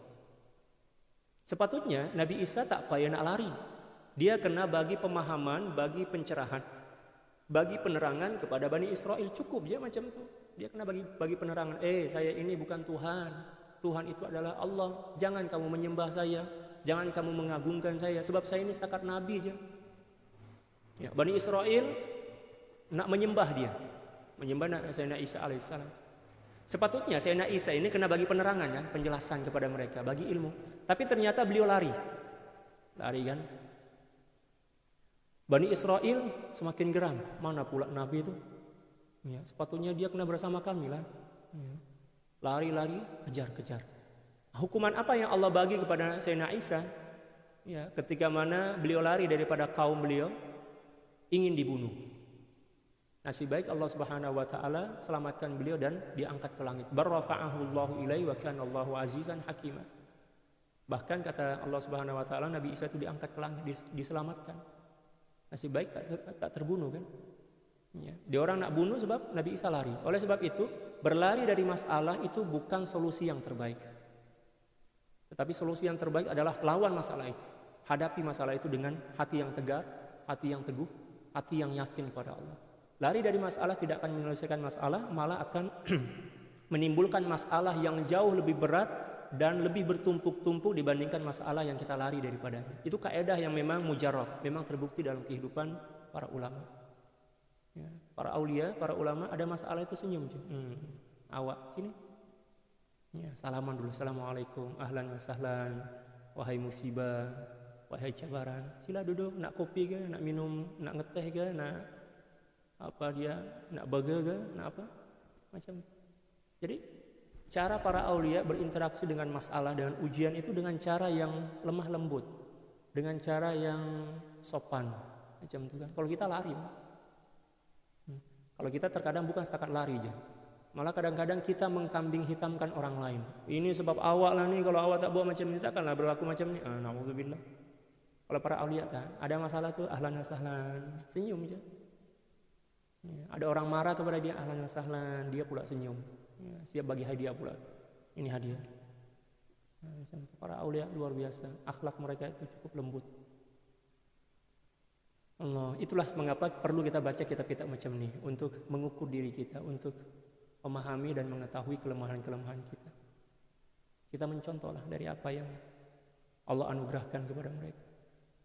A: Sepatutnya Nabi Isa tak payah nak lari. Dia kena bagi pemahaman, bagi pencerahan, bagi penerangan kepada Bani Israel. Cukup je macam tu. Dia kena bagi penerangan. Saya ini bukan Tuhan. Tuhan itu adalah Allah. Jangan kamu menyembah saya. Jangan kamu mengagungkan saya. Sebab saya ini setakat Nabi je. Ya, Bani Israel nak menyembah dia. Menyembah Sayyidina Isa alaihissalam. Sepatutnya Sayyidina Isa ini kena bagi penerangan kan, penjelasan kepada mereka, bagi ilmu. Tapi ternyata beliau lari. Lari kan. Bani Israel semakin geram. Mana pula Nabi itu? Ya, sepatutnya dia kena bersama kami lah. Ya. Lari-lari, kejar-kejar. Hukuman apa yang Allah bagi kepada Sayyidina Isa? Ya, ketika mana beliau lari daripada kaum beliau, ingin dibunuh. Nasib baik Allah Subhanahu wa taala selamatkan beliau dan diangkat ke langit. Barrafa'ahu Allahu ilaihi wa kana Allahu azizan hakima. Bahkan kata Allah Subhanahu wa taala Nabi Isa itu diangkat ke langit, diselamatkan. Nasib baik tak terbunuh kan. Ya. Dia orang nak bunuh sebab Nabi Isa lari. Oleh sebab itu berlari dari masalah itu bukan solusi yang terbaik. Tetapi solusi yang terbaik adalah lawan masalah itu. Hadapi masalah itu dengan hati yang tegar, hati yang teguh, hati yang yakin kepada Allah. Lari dari masalah tidak akan menyelesaikan masalah, malah akan menimbulkan masalah yang jauh lebih berat dan lebih bertumpuk-tumpuk dibandingkan masalah yang kita lari daripadanya. Itu kaidah yang memang mujarrab, memang terbukti dalam kehidupan para ulama. Ya, para aulia, para ulama ada masalah itu senyum. Awak sini. Ya, salaman dulu. Assalamualaikum, ahlan wa sahlan, wahai musibah, wahai cabaran. Sila duduk, nak kopi ke, nak minum, nak ngeteh ke, nak nak burger ke, nak apa? Macam. Jadi cara para aulia berinteraksi dengan masalah, dengan ujian itu dengan cara yang lemah lembut, dengan cara yang sopan, macam itu kan. Kalau kita lari, kalau kita terkadang bukan setakat lari aja, malah kadang-kadang kita mengkambing hitamkan orang lain. Ini sebab awak lah nih, kalau awak tak buat macam ini takkanlah berlaku macam ini. Na'udzubillah. Kalau para aulia kan, ada masalah tuh ahlan wa sahlan, senyum aja. Ya, ada orang marah kepada dia, ahlan wa sahlan, dia pula senyum. Ya, siap bagi hadiah pula. Ini hadiah. Para aulia luar biasa, akhlak mereka itu cukup lembut. Allah, itulah mengapa perlu kita baca kitab-kitab macam ini untuk mengukur diri kita, untuk memahami dan mengetahui kelemahan-kelemahan kita. Kita mencontohlah dari apa yang Allah anugerahkan kepada mereka.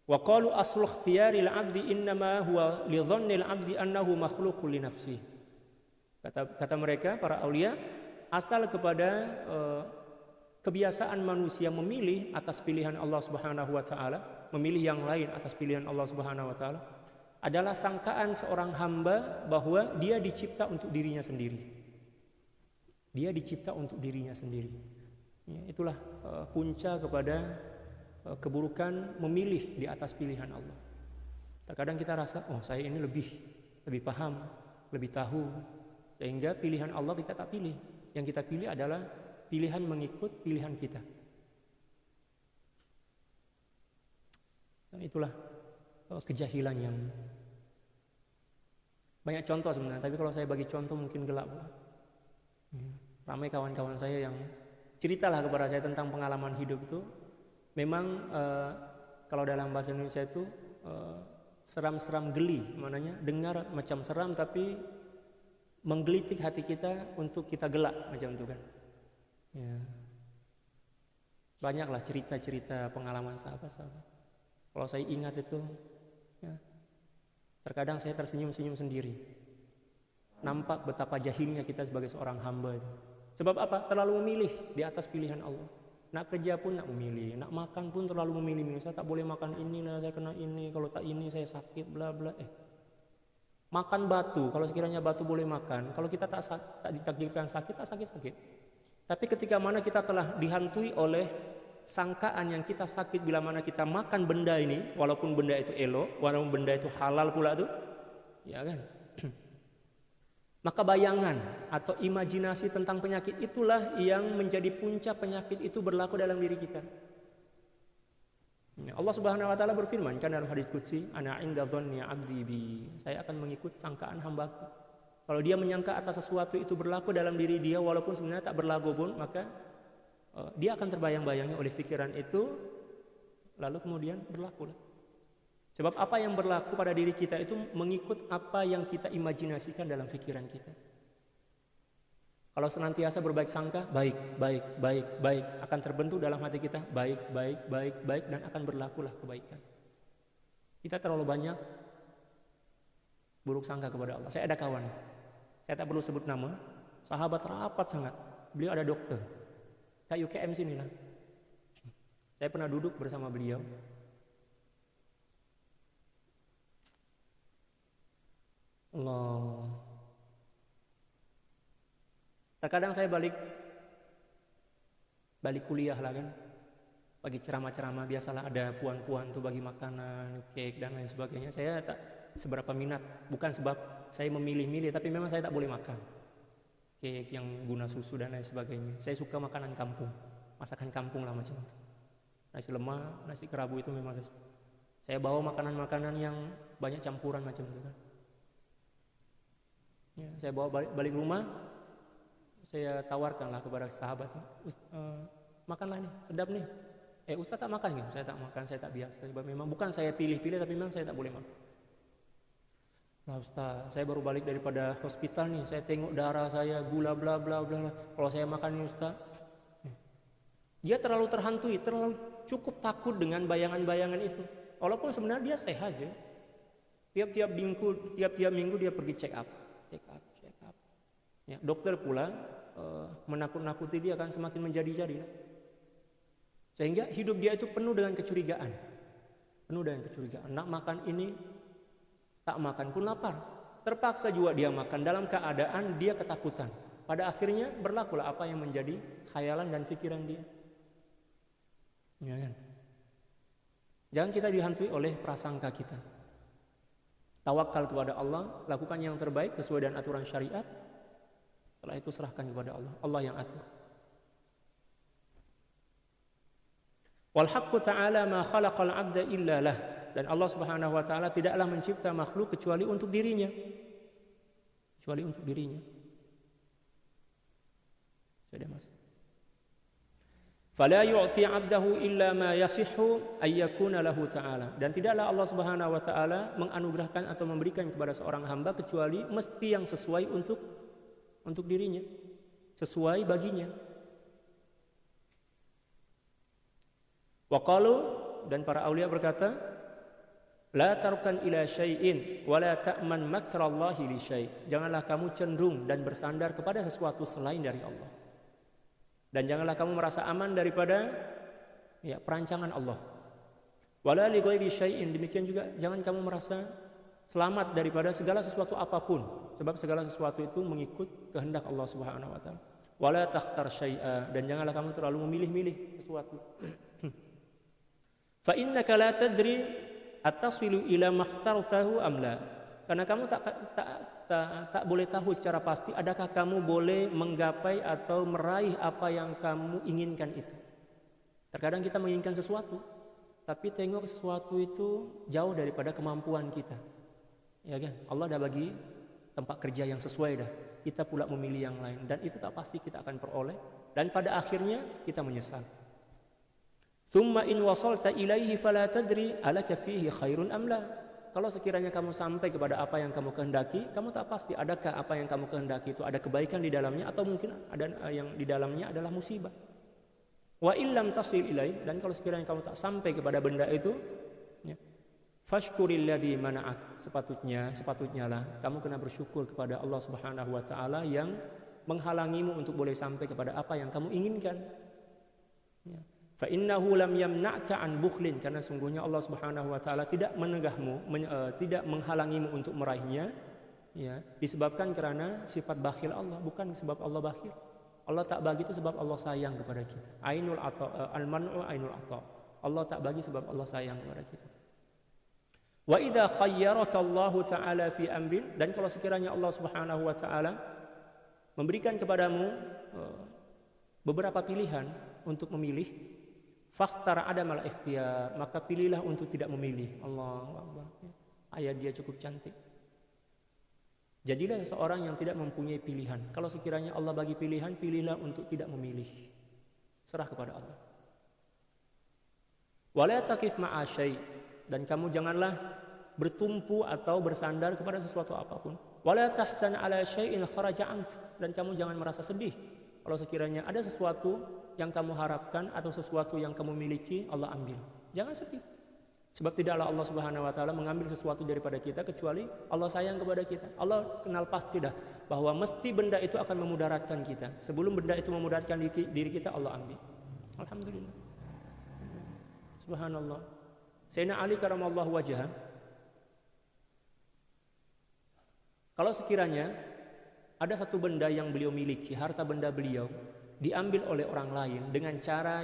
A: Wa qalu aslu ikhtiyaril 'abdi innama huwa li dhannil 'abdi annahu makhluqun li nafsihi. Kata mereka para aulia, asal kepada kebiasaan manusia memilih atas pilihan Allah Subhanahu wa taala, memilih yang lain atas pilihan Allah Subhanahu wa taala, adalah sangkaan seorang hamba bahwa dia dicipta untuk dirinya sendiri. Dia dicipta untuk dirinya sendiri. Ya, itulah punca kepada keburukan memilih di atas pilihan Allah. Terkadang kita rasa, saya ini lebih paham, lebih tahu, sehingga pilihan Allah kita tak pilih. Yang kita pilih adalah pilihan mengikut pilihan kita. Dan itulah kejahilan yang banyak contoh sebenarnya. Tapi kalau saya bagi contoh mungkin gelap. Ramai kawan-kawan saya yang ceritalah kepada saya tentang pengalaman hidup itu. Memang kalau dalam bahasa Indonesia itu seram-seram geli, maknanya dengar macam seram tapi menggelitik hati kita untuk kita gelak macam itu kan. Ya. Banyaklah cerita-cerita pengalaman sahabat-sahabat. Kalau saya ingat itu, ya, terkadang saya tersenyum-senyum sendiri. Nampak betapa jahilnya kita sebagai seorang hamba itu. Sebab apa? Terlalu memilih di atas pilihan Allah. Nak kerja pun nak memilih, nak makan pun terlalu memilih. Saya tak boleh makan ini, saya kena ini, kalau tak ini saya sakit, bla bla. Makan batu, kalau sekiranya batu boleh makan, kalau kita tak ditakdirkan sakit, tak sakit-sakit. Tapi ketika mana kita telah dihantui oleh sangkaan yang kita sakit bila mana kita makan benda ini, walaupun benda itu elok, walaupun benda itu halal pula tuh, ya kan? Maka bayangan atau imajinasi tentang penyakit itulah yang menjadi puncak penyakit itu berlaku dalam diri kita. Allah Subhanahu wa taala berfirman kan dalam hadis qudsi, ana 'inda dhanni 'abdi bi. Saya akan mengikut sangkaan hambaku. Kalau dia menyangka atas sesuatu itu berlaku dalam diri dia walaupun sebenarnya tak berlaku pun, maka dia akan terbayang-bayangi oleh pikiran itu, lalu kemudian berlakulah. Sebab apa yang berlaku pada diri kita itu mengikut apa yang kita imajinasikan dalam pikiran kita. Kalau senantiasa berbaik sangka, baik, akan terbentuk dalam hati kita, baik, dan akan berlakulah kebaikan. Kita terlalu banyak buruk sangka kepada Allah. Saya ada kawan, saya tak perlu sebut nama, sahabat rapat sangat. Beliau ada dokter, kayak UKM sini lah. Saya pernah duduk bersama beliau. Allah. Terkadang saya balik kuliah lah kan, bagi ceramah-ceramah biasalah ada puan-puan tuh bagi makanan, cake dan lain sebagainya. Saya tak seberapa minat, bukan sebab saya memilih-milih, tapi memang saya tak boleh makan cake yang guna susu dan lain sebagainya. Saya suka makanan kampung, masakan kampung lah macam itu. Nasi lemak, nasi kerabu itu memang saya suka. Saya bawa makanan-makanan yang banyak campuran macam itu kan. Ya, saya bawa balik rumah, saya tawarkanlah kepada sahabat, makanlah nih, sedap nih. Ustaz tak makan gitu? Saya tak makan, saya tak biasa. Sebab memang bukan saya pilih-pilih, tapi memang saya tak boleh makan. Nah Ustaz, saya baru balik daripada hospital nih, saya tengok darah saya, gula bla bla bla. Kalau saya makan nih Ustaz, dia terlalu terhantui, terlalu cukup takut dengan bayangan-bayangan itu. Walaupun sebenarnya dia sehat aja. Tiap-tiap minggu dia pergi check up. Ya, dokter pula menakut-nakuti dia kan semakin menjadi-jadi. Sehingga hidup dia itu penuh dengan kecurigaan. Nak makan ini, tak makan pun lapar. Terpaksa juga dia makan dalam keadaan dia ketakutan. Pada akhirnya berlakulah apa yang menjadi khayalan dan pikiran dia. Ya kan? Jangan kita dihantui oleh prasangka kita. Tawakal kepada Allah, lakukan yang terbaik sesuai dengan aturan syariat. Setelah itu serahkan kepada Allah, Allah yang atur. Wal haqqu ta'ala ma khalaqal 'abda illa lah. Dan Allah Subhanahu wa taala tidaklah mencipta makhluk kecuali untuk dirinya. Sudah Mas. Fala yu'ti 'abdahu illa ma yasihhu ay yakuna lahu ta'ala. Dan tidaklah Allah Subhanahu wa taala menganugerahkan atau memberikan kepada seorang hamba kecuali mesti yang sesuai untuk dirinya, sesuai baginya. Wa qalu, dan para aulia berkata, la tarkan ila syai'in wa la ta'man makrallahi li syai'. Janganlah kamu cenderung dan bersandar kepada sesuatu selain dari Allah. Dan janganlah kamu merasa aman daripada perancangan Allah. Wala li ghairi syai'in, demikian juga jangan kamu merasa selamat daripada segala sesuatu apapun, sebab segala sesuatu itu mengikut kehendak Allah Subhanahu wa taala. Wala takhtar syai'a, dan janganlah kamu terlalu memilih-milih sesuatu. Fa innaka la tadri atasilu ila makhtartahu am la. Karena kamu tak boleh tahu secara pasti adakah kamu boleh menggapai atau meraih apa yang kamu inginkan itu. Terkadang kita menginginkan sesuatu, tapi tengok sesuatu itu jauh daripada kemampuan kita. Ya kan? Allah dah bagi tempat kerja yang sesuai dah. Kita pula memilih yang lain, dan itu tak pasti kita akan peroleh, dan pada akhirnya kita menyesal. Tsumma in wasalta ilaihi fala tadri alaka fihi khairun am la. Kalau sekiranya kamu sampai kepada apa yang kamu kehendaki, kamu tak pasti adakah apa yang kamu kehendaki itu ada kebaikan di dalamnya, atau mungkin ada yang di dalamnya adalah musibah. Wa illam tasil ilaih, dan kalau sekiranya kamu tak sampai kepada benda itu, fashkurilladzi mana'ak, sepatutnya lah kamu kena bersyukur kepada Allah Subhanahu wa taala yang menghalangimu untuk boleh sampai kepada apa yang kamu inginkan. Fa innahu lam yamna'ka an bukhlin, karena sungguhnya Allah Subhanahu wa taala tidak tidak menghalangimu untuk meraihnya, disebabkan karena sifat bakhil Allah, bukan sebab Allah bakhil. Allah tak bagi itu sebab Allah sayang kepada kita. Ainul ata, al-man'u ainul ata. Allah tak bagi sebab Allah sayang kepada kita. Wa idza khayyaraka Allah taala fi amrin, dan kalau sekiranya Allah Subhanahu wa taala memberikan kepadamu beberapa pilihan untuk memilih, fakhtar adamal ikhtiyar, maka pilihlah untuk tidak memilih. Allahu Akbar. Ayat dia cukup cantik. Jadilah seorang yang tidak mempunyai pilihan. Kalau sekiranya Allah bagi pilihan, pilihlah untuk tidak memilih. Serah kepada Allah. Wala taqif ma'a syai', dan kamu janganlah bertumpu atau bersandar kepada sesuatu apapun. Wala tahzan 'ala syai'in kharaja 'ank, dan kamu jangan merasa sedih kalau sekiranya ada sesuatu yang kamu harapkan atau sesuatu yang kamu miliki Allah ambil. Jangan sedih. Sebab tidaklah Allah Subhanahu wa taala mengambil sesuatu daripada kita kecuali Allah sayang kepada kita. Allah kenal pasti dah bahwa mesti benda itu akan memudaratkan kita. Sebelum benda itu memudaratkan diri kita, Allah ambil. Alhamdulillah. Subhanallah. Sayyidina Ali karamallahu wajhah, kalau sekiranya ada satu benda yang beliau miliki, harta benda beliau diambil oleh orang lain dengan cara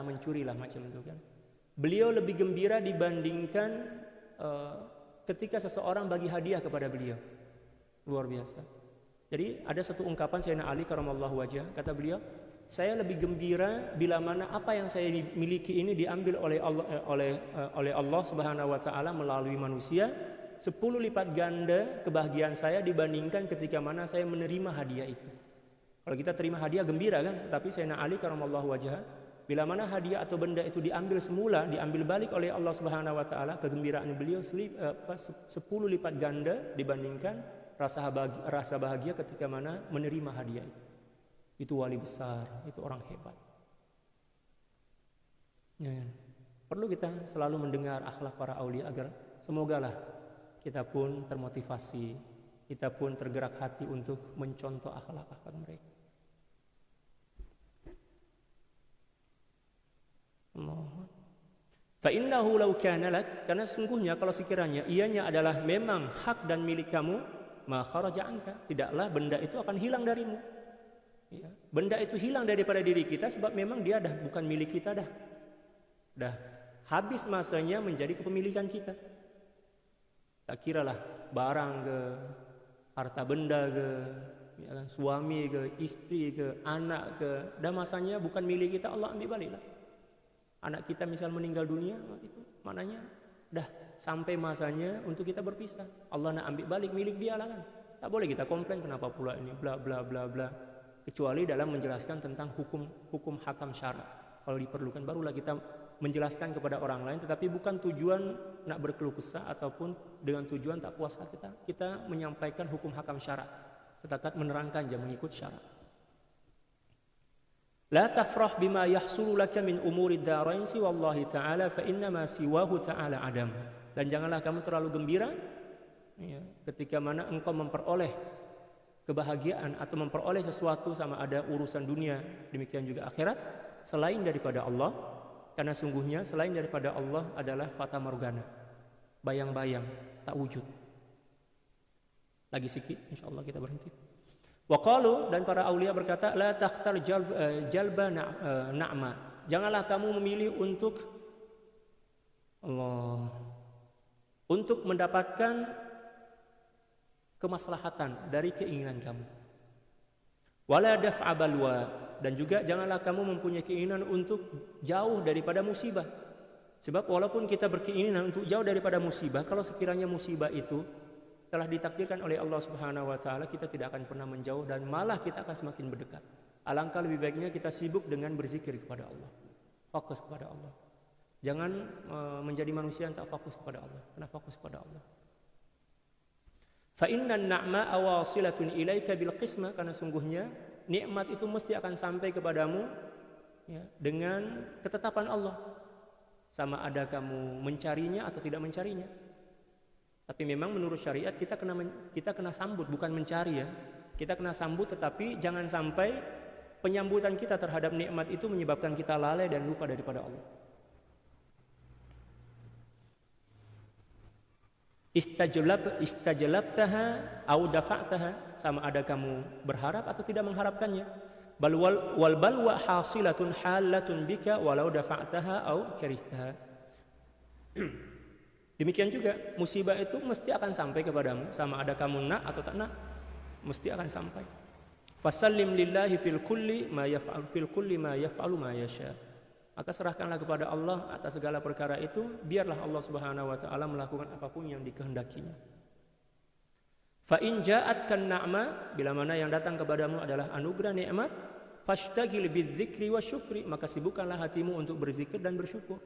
A: mencuri lah macam itu kan, beliau lebih gembira dibandingkan ketika seseorang bagi hadiah kepada beliau. Luar biasa. Jadi ada satu ungkapan Sayyidina Ali karamallahu wajhah, kata beliau, saya lebih gembira bila mana apa yang saya miliki ini diambil oleh Allah Subhanahu wa taala melalui manusia, 10 lipat ganda kebahagiaan saya dibandingkan ketika mana saya menerima hadiah itu. Kalau kita terima hadiah gembira kan, tapi Sayyidina Ali karamallahu wajhah, bila mana hadiah atau benda itu diambil semula, diambil balik oleh Allah Subhanahu wa taala, kegembiraan beliau 10 lipat ganda dibandingkan rasa bahagia ketika mana menerima hadiah itu. Itu wali besar, itu orang hebat. Ya, perlu kita selalu mendengar akhlak para aulia agar semogalah kita pun termotivasi, kita pun tergerak hati untuk mencontoh akhlak-akhlak mereka. Allah. Fa innahu law kana lak, karena sungguhnya kalau sekiranya ianya adalah memang hak dan milik kamu, ma kharaja anka, tidaklah benda itu akan hilang darimu. Ya, benda itu hilang daripada diri kita sebab memang dia dah bukan milik kita dah habis masanya menjadi kepemilikan kita. Tak kiralah barang ke, harta benda ke, ya kan, suami ke, istri ke, anak ke, dah masanya bukan milik kita, Allah ambil baliklah. Anak kita misal meninggal dunia, itu maknanya dah sampai masanya untuk kita berpisah. Allah nak ambil balik milik dia lah kan. Tak boleh kita komplain kenapa pula ini bla bla bla bla. Kecuali dalam menjelaskan tentang hukum hakam syara. Kalau diperlukan barulah kita menjelaskan kepada orang lain, tetapi bukan tujuan nak berkeluh kesah ataupun dengan tujuan tak puas hati kita menyampaikan hukum hakam syara. Setakat menerangkan je mengikut syara. La tafrah bima yahsulu laka min umuri darain siwallahi ta'ala fa inna ma siwahu ta'ala adam. Dan janganlah kamu terlalu gembira ya, ketika mana engkau memperoleh kebahagiaan atau memperoleh sesuatu sama ada urusan dunia, demikian juga akhirat, selain daripada Allah, karena sungguhnya selain daripada Allah adalah fata morgana, bayang-bayang, tak wujud. Lagi sikit, insyaallah kita berhenti. Wa qalu, dan para aulia berkata, la takhtar jalba na'ma, janganlah kamu memilih untuk Allah, untuk mendapatkan kemaslahatan dari keinginan kamu. Wala daf'a balwa, dan juga janganlah kamu mempunyai keinginan untuk jauh daripada musibah. Sebab walaupun kita berkeinginan untuk jauh daripada musibah, kalau sekiranya musibah itu telah ditakdirkan oleh Allah Subhanahu wa taala, kita tidak akan pernah menjauh dan malah kita akan semakin berdekat. Alangkah lebih baiknya kita sibuk dengan berzikir kepada Allah. Fokus kepada Allah. Jangan menjadi manusia yang tak fokus kepada Allah. Karena fokus kepada Allah. Fa innan na'ma awasilatun ilaika bil qismah, karena sungguhnya nikmat itu mesti akan sampai kepadamu ya, dengan ketetapan Allah. Sama ada kamu mencarinya atau tidak mencarinya. Tapi memang menurut syariat kita kena sambut, bukan mencari ya. Kita kena sambut, tetapi jangan sampai penyambutan kita terhadap nikmat itu menyebabkan kita lalai dan lupa daripada Allah. Istajlabtaha au dafa'taha, sama ada kamu berharap atau tidak mengharapkannya. Wal balwa hasilatun halatun bika walau dafa'taha au karihtaha. Demikian juga musibah itu mesti akan sampai kepadamu, sama ada kamu nak atau tak nak, mesti akan sampai. Fasallim lillahi fil kulli ma yaf'alu ma yasha. Maka serahkanlah kepada Allah atas segala perkara itu, biarlah Allah Subhanahu wa taala melakukan apapun yang dikehendakinya. Fa in ja'atkan na'ma, bila mana yang datang kepadamu adalah anugerah nikmat, fashtagil bidzikri wasyukri, maka sibukkanlah hatimu untuk berzikir dan bersyukur.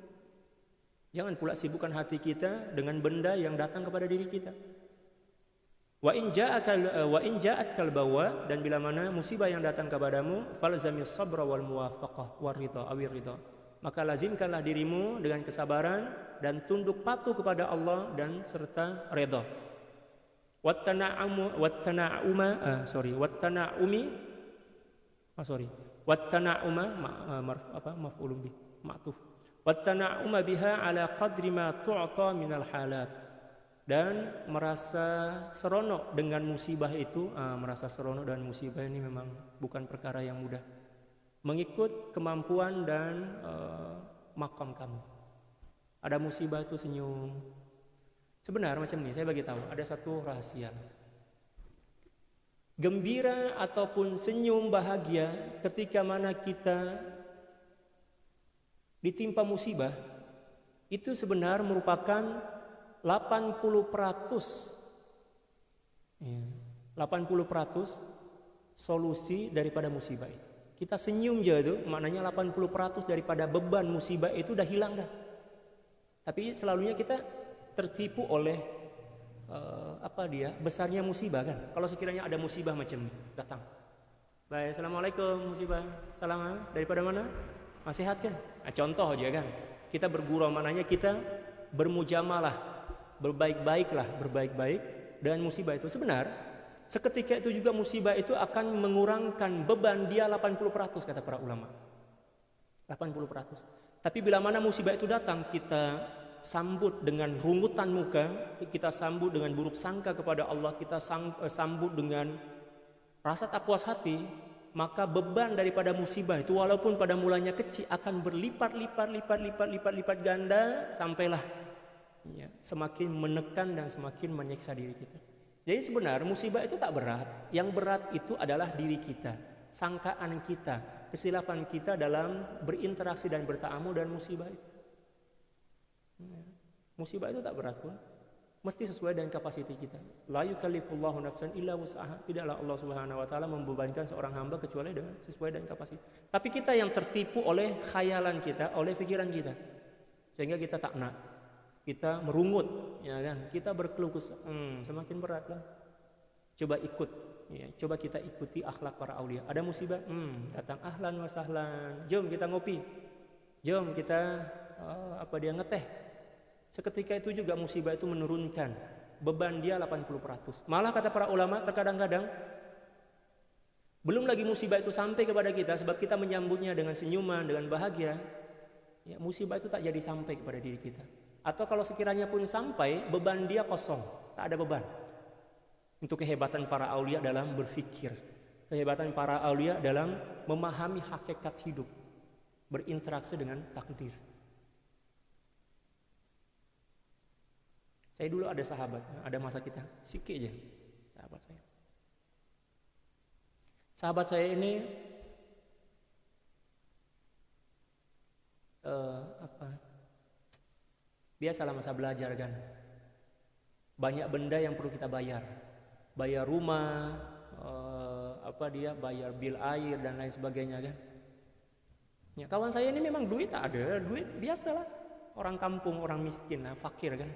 A: Jangan pula sibukkan hati kita dengan benda yang datang kepada diri kita. Wa in ja'atkal bawa, dan bila mana musibah yang datang kepadamu, falzamis sabra wal muwafaqah war ridha awir ridha, maka lazimkanlah dirimu dengan kesabaran dan tunduk patuh kepada Allah dan serta redha. Wattana'uma biha ala qadri ma tu'ta minal halat, dan merasa seronok dengan musibah itu. Merasa seronok dan musibah ini memang bukan perkara yang mudah, mengikut kemampuan dan makam kamu. Ada musibah itu senyum. Sebenarnya macam ini, saya bagi tahu ada satu rahasia. Gembira ataupun senyum bahagia ketika mana kita ditimpa musibah, itu sebenarnya merupakan 80% 80% solusi daripada musibah itu. Kita senyum aja itu, maknanya 80% daripada beban musibah itu udah hilang dah. Tapi selalunya kita tertipu oleh besarnya musibah kan. Kalau sekiranya ada musibah macam ini datang, baik, assalamualaikum musibah, salam, daripada mana? Masih sehat kan? Contoh aja kan, kita bergurau, maknanya kita bermujamalah, berbaik-baik dengan musibah itu. Sebenarnya seketika itu juga musibah itu akan mengurangkan beban dia 80%, kata para ulama. 80%. Tapi bila mana musibah itu datang, kita sambut dengan rungutan muka, kita sambut dengan buruk sangka kepada Allah, kita sambut dengan rasa tak puas hati, maka beban daripada musibah itu walaupun pada mulanya kecil akan berlipat-lipat ganda, sampailah semakin menekan dan semakin menyiksa diri kita. Jadi sebenarnya musibah itu tak berat. Yang berat itu adalah diri kita, sangkaan kita, kesilapan kita dalam berinteraksi dan bertaamul dan musibah itu. Musibah itu tak berat pun, mesti sesuai dengan kapasiti kita. La yukallifullahu nafsan illa wus'aha. Tidaklah Allah Subhanahu wa taala membebankan seorang hamba kecuali dengan sesuai dengan kapasiti. Tapi kita yang tertipu oleh khayalan kita, oleh pikiran kita, sehingga kita tak nak, kita merungut, ya kan? Kita berkeluh kesah, semakin berat lah. Coba coba kita ikuti akhlak para aulia. Ada musibah, datang ahlan wa sahlan, jom kita ngopi, jom kita ngeteh. Seketika itu juga musibah itu menurunkan beban dia 80%. Malah kata para ulama, terkadang-kadang belum lagi musibah itu sampai kepada kita, sebab kita menyambutnya dengan senyuman, dengan bahagia, ya, musibah itu tak jadi sampai kepada diri kita. Atau kalau sekiranya pun sampai, beban dia kosong, tak ada beban. Itu kehebatan para aulia dalam berfikir, kehebatan para aulia dalam memahami hakikat hidup, berinteraksi dengan takdir. Saya dulu ada sahabat, ada masa kita sikit aja, sahabat saya ini biasalah masa belajar kan, banyak benda yang perlu kita bayar rumah, bayar bil air dan lain sebagainya kan. Ya, kawan saya ini memang duit tak ada, duit biasalah, orang kampung, orang miskin, fakir kan.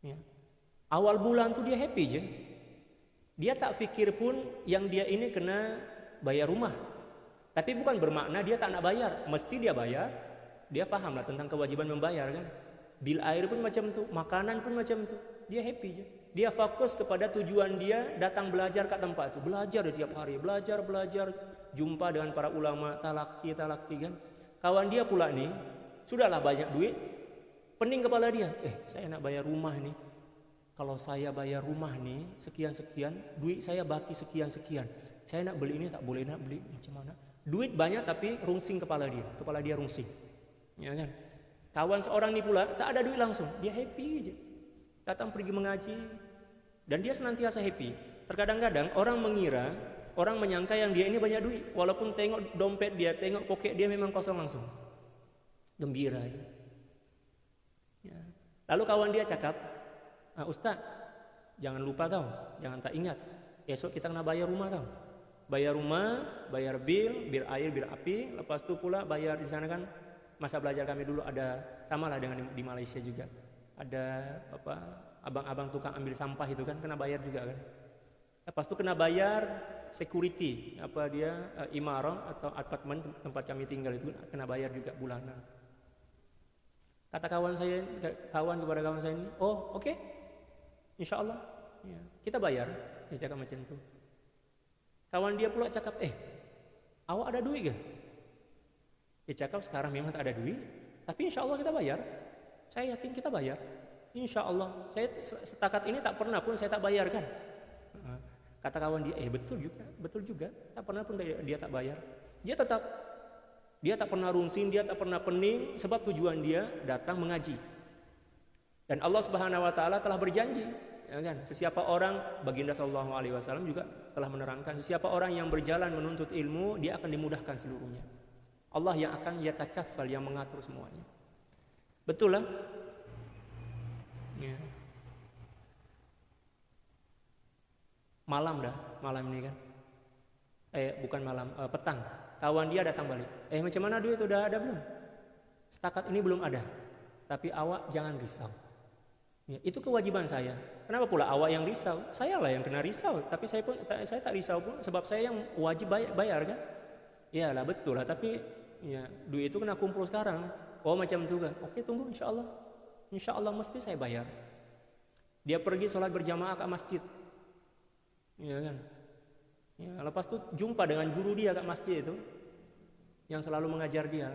A: Ya. Awal bulan tuh dia happy aja. Dia tak fikir pun yang dia ini kena bayar rumah. Tapi bukan bermakna dia tak nak bayar, mesti dia bayar. Dia faham lah tentang kewajiban membayar kan. Bil air pun macam tu, makanan pun macam tu. Dia happy aja. Dia fokus kepada tujuan dia datang belajar kat tempat itu. Belajar dia tiap hari, belajar, jumpa dengan para ulama, talaki kan. Kawan dia pula nih, sudahlah banyak duit, pening kepala dia, saya nak bayar rumah nih. Kalau saya bayar rumah nih sekian, duit saya baki sekian. Saya nak beli ini tak boleh, nak beli macam mana? Duit banyak tapi rungsing kepala dia rungsing. Ya kan? Kawan seorang ini pula tak ada duit langsung, dia happy aja. Datang pergi mengaji dan dia senantiasa happy. Terkadang-kadang orang menyangka yang dia ini banyak duit, walaupun tengok dompet dia, tengok poket dia memang kosong langsung. Gembira aja. Ya. Lalu kawan dia cakap, Ustaz, jangan lupa tau, jangan tak ingat, esok kita kena bayar rumah tau. Bayar rumah, bayar bil air, bil api, lepas itu pula bayar di sana kan. Masa belajar kami dulu ada samalah dengan di Malaysia juga. Ada abang-abang tukang ambil sampah itu kan kena bayar juga kan. Lepas itu kena bayar security, imarah atau apartemen tempat kami tinggal itu kena bayar juga bulanan. Kata kawan kepada kawan saya ini, oh oke, insya Allah ya, kita bayar. Dia cakap macam itu. Kawan dia pula cakap, awak ada duit gak? Dia cakap sekarang memang tak ada duit, tapi insya Allah kita bayar. Saya yakin kita bayar. Insya Allah. Saya setakat ini tak pernah pun saya tak bayarkan. Kata kawan dia, betul juga. Tak pernah pun dia tak bayar. Dia tak pernah rungsing, dia tak pernah pening, sebab tujuan dia datang mengaji. Dan Allah Subhanahu Wa Taala telah berjanji, ya kan? Sesiapa orang, baginda Sallallahu Alaihi Wasallam juga telah menerangkan, sesiapa orang yang berjalan menuntut ilmu, dia akan dimudahkan seluruhnya. Allah yang akan yatakaffal, yang mengatur semuanya. Betul lah. Ya. Malam ini kan. Bukan malam, petang. Kawan dia datang balik. Macam mana duit udah ada belum? Setakat ini belum ada. Tapi awak jangan risau. Ya, itu kewajiban saya. Kenapa pula awak yang risau? Saya lah yang kena risau. Tapi saya tak risau pun, sebab saya yang wajib bayar kan. Iyalah betul lah. Tapi ya, duit itu kena kumpul sekarang. Oh macam itu kan. Oke, tunggu insya Allah mesti saya bayar. Dia pergi sholat berjamaah ke masjid, ya kan. Ya, lepas itu jumpa dengan guru dia ke masjid itu, yang selalu mengajar dia.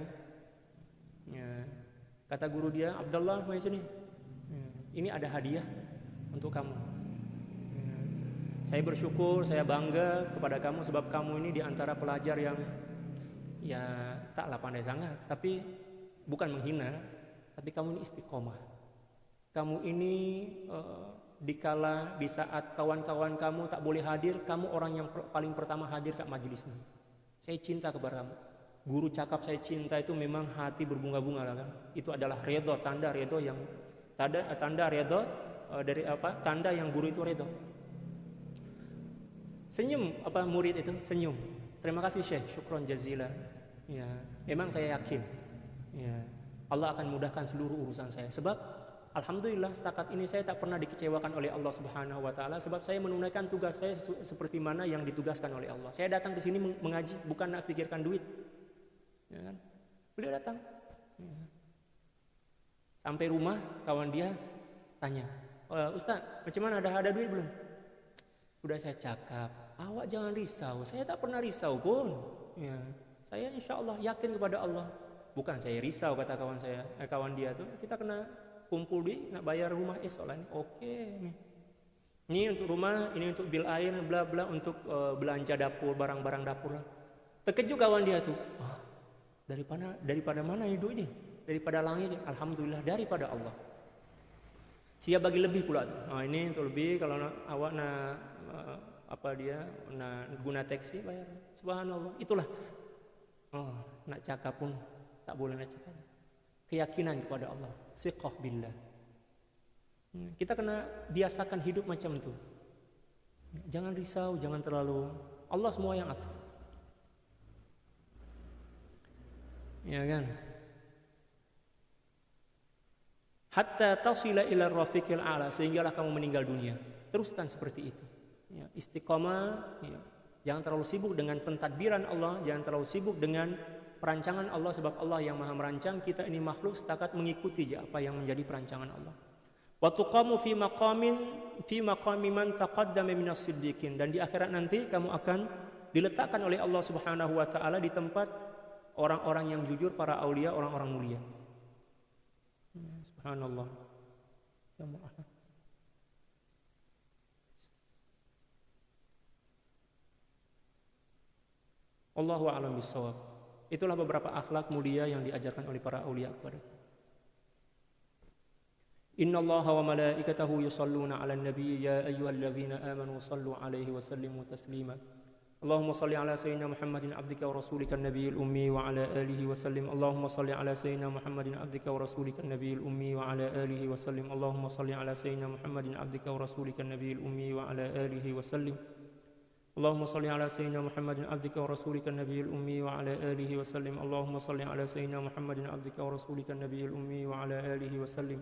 A: Ya, kata guru dia, Abdullah, mari sini. Ya, ini ada hadiah untuk kamu. Ya, saya bersyukur, saya bangga kepada kamu sebab kamu ini di antara pelajar yang ya taklah pandai sangat, tapi bukan menghina, tapi kamu ini istiqomah. Kamu ini dikala di saat kawan-kawan kamu tak boleh hadir, kamu orang yang paling pertama hadir ke majelis ini. Saya cinta kepada kamu. Guru cakap saya cinta itu memang hati berbunga-bunga lah kan. Itu adalah redha, tanda redha yang tanda redha dari tanda yang guru itu redha. Senyum murid itu senyum. Terima kasih Syekh, syukron jazila. Ya, memang saya yakin. Ya, Allah akan mudahkan seluruh urusan saya. Sebab alhamdulillah setakat ini saya tak pernah dikecewakan oleh Allah Subhanahu Wa Taala. Sebab saya menunaikan tugas saya seperti mana yang ditugaskan oleh Allah. Saya datang ke sini mengaji bukan nak pikirkan duit. Ya kan? Beliau datang. Ya. Sampai rumah kawan dia tanya, Ustaz, macam mana ada duit belum? Sudah saya cakap, awak jangan risau. Saya tak pernah risau pun. Ya. Saya insya Allah yakin kepada Allah. Bukan saya risau, kata kawan dia tuh. Kita kena kumpul duit nak bayar rumah esok lah. Oke nih. Ini untuk rumah, ini untuk bil air, bla bla, untuk belanja dapur, barang-barang dapur lah. Terkejut kawan dia tuh. Daripada mana ini duit ini? Daripada langit. Alhamdulillah daripada Allah. Siap bagi lebih pula tuh. Ini untuk lebih kalau awak nak guna taksi bayar. Subhanallah. Itulah. Nak cakap pun tak boleh nak cakap. Keyakinan kepada Allah. Siqah billah. Kita kena biasakan hidup macam itu. Jangan risau, jangan terlalu. Allah semua yang atur. Ya kan? Hatta tasila ila rafiqil a'la, sehinggalah kamu meninggal dunia. Teruskan seperti itu. Ya, istiqamah, ya. Jangan terlalu sibuk dengan pentadbiran Allah, jangan terlalu sibuk dengan perancangan Allah, sebab Allah yang maha merancang. Kita ini makhluk setakat mengikuti apa yang menjadi perancangan Allah. Wa tuqamu fi maqami man taqaddama minas siddiqin, dan di akhirat nanti kamu akan diletakkan oleh Allah Subhanahu wa taala di tempat orang-orang yang jujur, para aulia, orang-orang mulia. Subhanallah. Ya Allah. Allahu a'lam bishawab. Itulah beberapa akhlak mulia yang diajarkan oleh para aulia kepada kita. إن الله وملائكته يصلون على النبي يا أيها الذين آمنوا صلوا عليه وسلموا تسليما اللهم صل على سيدنا محمد عبدك ورسولك النبي الأمي وعلى آله وسلم اللهم صل على سيدنا محمد عبدك ورسولك النبي الأمي وعلى آله وسلم اللهم صل على سيدنا محمد عبدك ورسولك النبي الأمي وعلى آله وسلم اللهم صل على سيدنا محمد عبدك ورسولك النبي الأمي وعلى آله وسلم اللهم صل على سيدنا محمد عبدك ورسولك النبي الأمي وعلى آله وسلم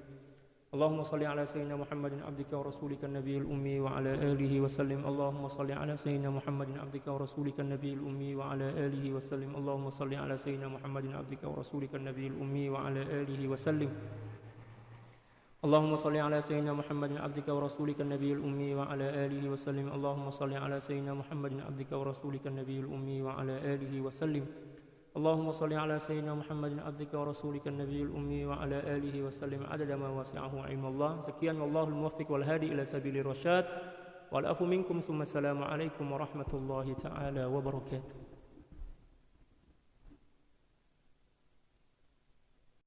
A: اللهم صل على سيدنا محمد عبدك ورسولك النبي الأمي وعلى آله وسلم اللهم صل على سيدنا محمد عبدك ورسولك النبي الأمي وعلى آله وسلم اللهم صل على سيدنا محمد عبدك ورسولك النبي الأمي وعلى آله وسلم اللهم صل على سيدنا محمد عبدك ورسولك النبي الأمي وعلى آله وسلم اللهم صل على سيدنا محمد عبدك ورسولك النبي الأمي وعلى آله وسلم اللهم صل على سيدنا محمد عبدك ورسولك النبي الأمي وعلى آله وسلم عدد ما وسعه علم الله. Sekian wallahu al-muwaffiq wal hadi ila sabilir rasyad wal afu minkum thumma assalamu alaikum warahmatullahi taala wabarakatuh.